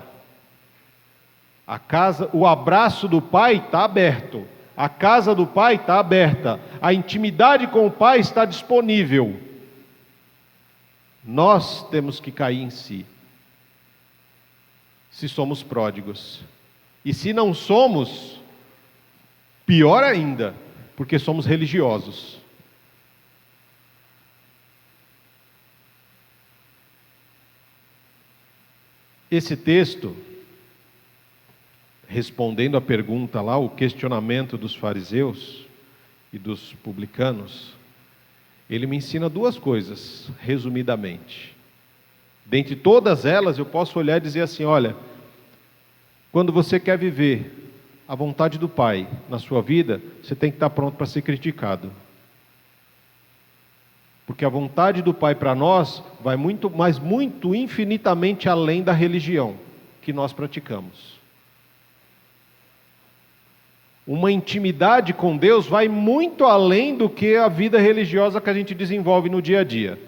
Speaker 2: A casa, o abraço do Pai está aberto, a casa do Pai está aberta, a intimidade com o Pai está disponível. Nós temos que cair em si, se somos pródigos, e se não somos, pior ainda, porque somos religiosos. Esse texto, respondendo à pergunta lá, o questionamento dos fariseus e dos publicanos, ele me ensina duas coisas, resumidamente. Dentre todas elas, eu posso olhar e dizer assim, olha, quando você quer viver a vontade do Pai na sua vida, você tem que estar pronto para ser criticado. Porque a vontade do Pai para nós vai muito, mas muito, infinitamente além da religião que nós praticamos. Uma intimidade com Deus vai muito além do que a vida religiosa que a gente desenvolve no dia a dia.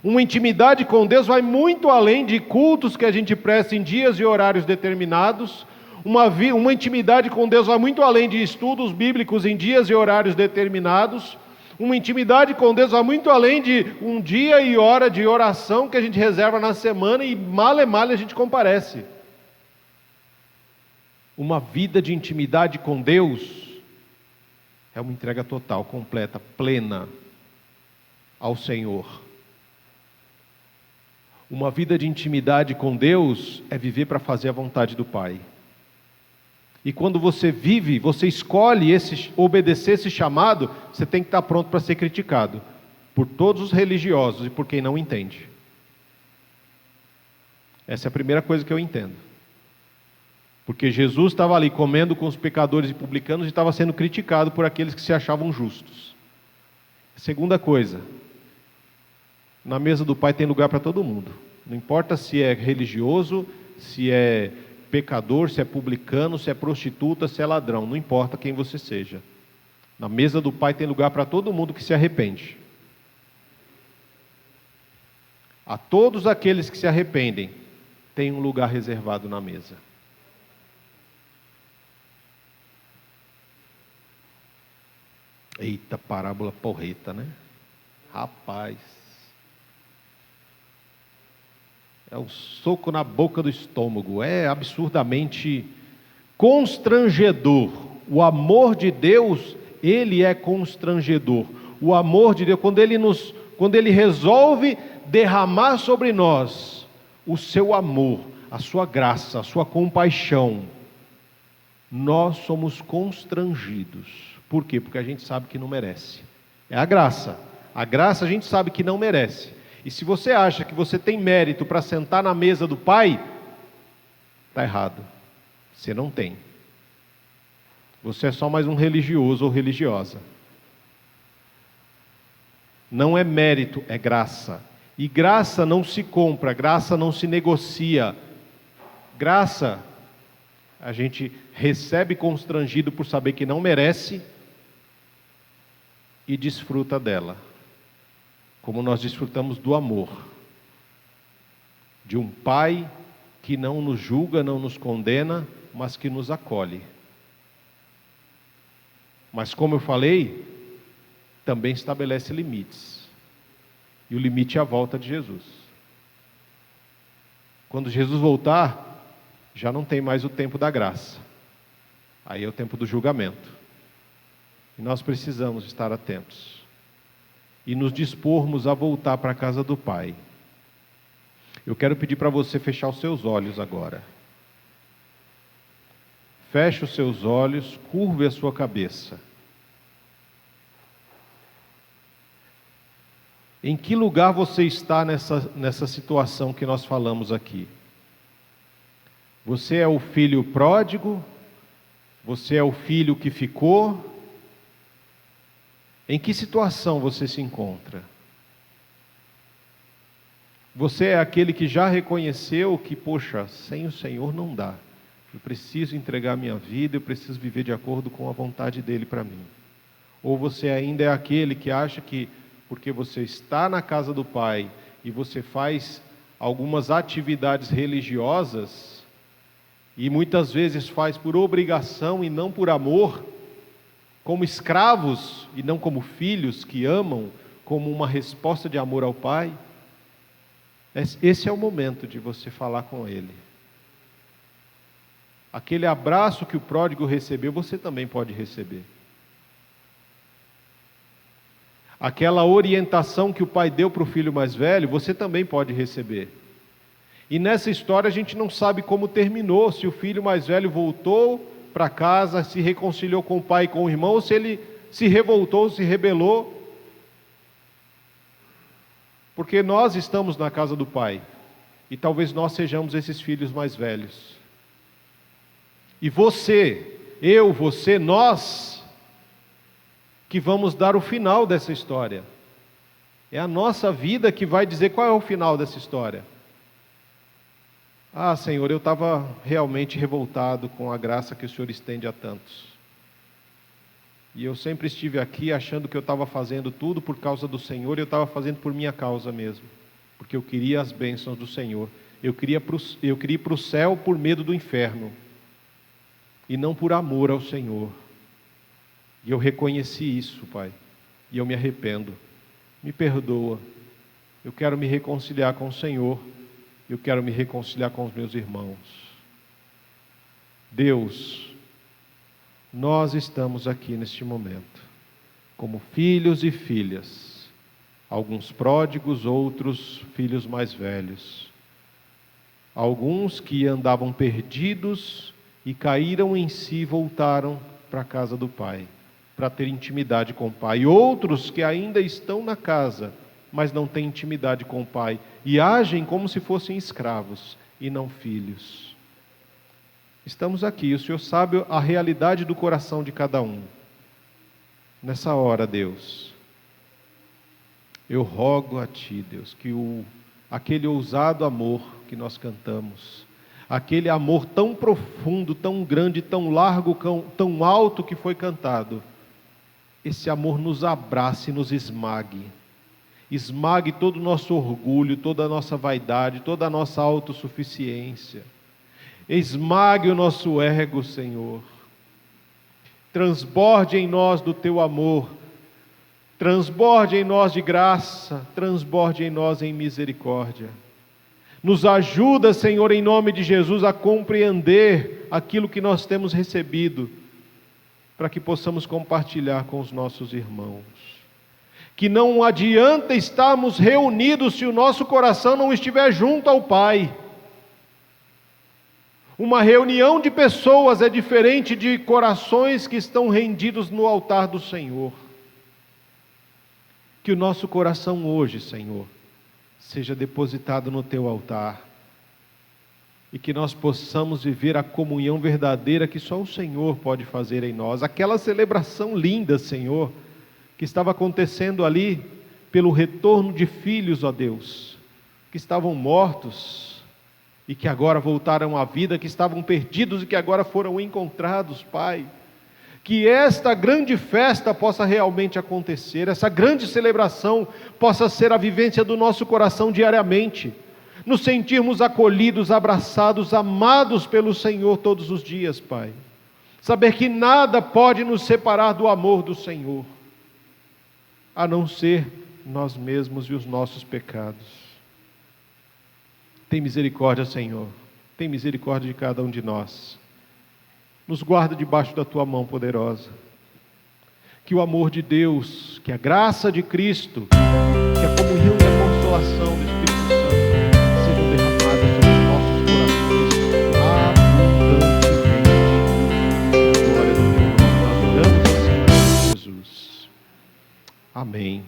Speaker 2: Uma intimidade com Deus vai muito além de cultos que a gente presta em dias e horários determinados. Uma intimidade com Deus vai muito além de estudos bíblicos em dias e horários determinados. Uma intimidade com Deus vai muito além de um dia e hora de oração que a gente reserva na semana e mal a gente comparece. Uma vida de intimidade com Deus é uma entrega total, completa, plena ao Senhor. Uma vida de intimidade com Deus é viver para fazer a vontade do Pai. E quando você vive, você escolhe obedecer esse chamado, você tem que estar pronto para ser criticado por todos os religiosos e por quem não entende. Essa é a primeira coisa que eu entendo. Porque Jesus estava ali comendo com os pecadores e publicanos e estava sendo criticado por aqueles que se achavam justos. Segunda coisa, na mesa do Pai tem lugar para todo mundo. Não importa se é religioso, se é pecador, se é publicano, se é prostituta, se é ladrão, não importa quem você seja. Na mesa do Pai tem lugar para todo mundo que se arrepende. A todos aqueles que se arrependem, tem um lugar reservado na mesa. Eita, parábola porreta, né? Rapaz. É um soco na boca do estômago. É absurdamente constrangedor. O amor de Deus, ele é constrangedor. O amor de Deus, quando ele resolve derramar sobre nós o seu amor, a sua graça, a sua compaixão, nós somos constrangidos. Por quê? Porque a gente sabe que não merece. É a graça. A graça a gente sabe que não merece. E se você acha que você tem mérito para sentar na mesa do Pai, está errado. Você não tem. Você é só mais um religioso ou religiosa. Não é mérito, é graça. E graça não se compra, graça não se negocia. Graça, a gente recebe constrangido por saber que não merece e desfruta dela. Como nós desfrutamos do amor de um Pai que não nos julga, não nos condena, mas que nos acolhe. Mas como eu falei, também estabelece limites. E o limite é a volta de Jesus. Quando Jesus voltar, já não tem mais o tempo da graça. Aí é o tempo do julgamento. E nós precisamos estar atentos e nos dispormos a voltar para a casa do Pai. Eu quero pedir para você fechar os seus olhos agora. feche os seus olhos, curve a sua cabeça. Em que lugar você está nessa situação que nós falamos aqui? Você é o filho pródigo? Você é o filho que ficou? Em que situação você se encontra? Você é aquele que já reconheceu que, poxa, sem o Senhor não dá. Eu preciso entregar minha vida, eu preciso viver de acordo com a vontade dEle para mim. Ou você ainda é aquele que acha que, porque você está na casa do Pai e você faz algumas atividades religiosas, e muitas vezes faz por obrigação e não por amor, como escravos e não como filhos que amam, como uma resposta de amor ao Pai, esse é o momento de você falar com Ele. Aquele abraço que o pródigo recebeu, você também pode receber. Aquela orientação que o pai deu para o filho mais velho, você também pode receber. E nessa história a gente não sabe como terminou, se o filho mais velho voltou para casa, se reconciliou com o pai e com o irmão, ou se ele se revoltou, se rebelou. Porque nós estamos na casa do Pai, e talvez nós sejamos esses filhos mais velhos. E você, eu, você, nós, que vamos dar o final dessa história. É a nossa vida que vai dizer qual é o final dessa história. Ah, Senhor, eu estava realmente revoltado com a graça que o Senhor estende a tantos. E eu sempre estive aqui achando que eu estava fazendo tudo por causa do Senhor, e eu estava fazendo por minha causa mesmo, porque eu queria as bênçãos do Senhor. Eu queria ir para o céu por medo do inferno, e não por amor ao Senhor. E eu reconheci isso, Pai, e eu me arrependo. Me perdoa. Eu quero me reconciliar com o Senhor, eu quero me reconciliar com os meus irmãos. Deus, nós estamos aqui neste momento, como filhos e filhas, alguns pródigos, outros filhos mais velhos, alguns que andavam perdidos e caíram em si e voltaram para a casa do Pai, para ter intimidade com o Pai, e outros que ainda estão na casa, mas não têm intimidade com o Pai, e agem como se fossem escravos e não filhos. Estamos aqui, o Senhor sabe a realidade do coração de cada um. Nessa hora, Deus, eu rogo a Ti, Deus, que aquele ousado amor que nós cantamos, aquele amor tão profundo, tão grande, tão largo, tão alto que foi cantado, esse amor nos abrace e nos esmague. Esmague todo o nosso orgulho, toda a nossa vaidade, toda a nossa autossuficiência. Esmague o nosso ego, Senhor. Transborde em nós do Teu amor. Transborde em nós de graça. Transborde em nós em misericórdia. Nos ajuda, Senhor, em nome de Jesus, a compreender aquilo que nós temos recebido, para que possamos compartilhar com os nossos irmãos. Que não adianta estarmos reunidos se o nosso coração não estiver junto ao Pai. Uma reunião de pessoas é diferente de corações que estão rendidos no altar do Senhor. Que o nosso coração hoje, Senhor, seja depositado no Teu altar, e que nós possamos viver a comunhão verdadeira que só o Senhor pode fazer em nós. Aquela celebração linda, Senhor, que estava acontecendo ali pelo retorno de filhos, ó Deus, que estavam mortos e que agora voltaram à vida, que estavam perdidos e que agora foram encontrados, Pai. Que esta grande festa possa realmente acontecer, essa grande celebração possa ser a vivência do nosso coração diariamente, nos sentirmos acolhidos, abraçados, amados pelo Senhor todos os dias, Pai. Saber que nada pode nos separar do amor do Senhor, a não ser nós mesmos e os nossos pecados. Tem misericórdia, Senhor, tem misericórdia de cada um de nós. Nos guarda debaixo da Tua mão poderosa. Que o amor de Deus, que a graça de Cristo, que a comunhão e a consolação do Espírito Santo sejam derramadas sobre os nossos corações abundantemente, Amém.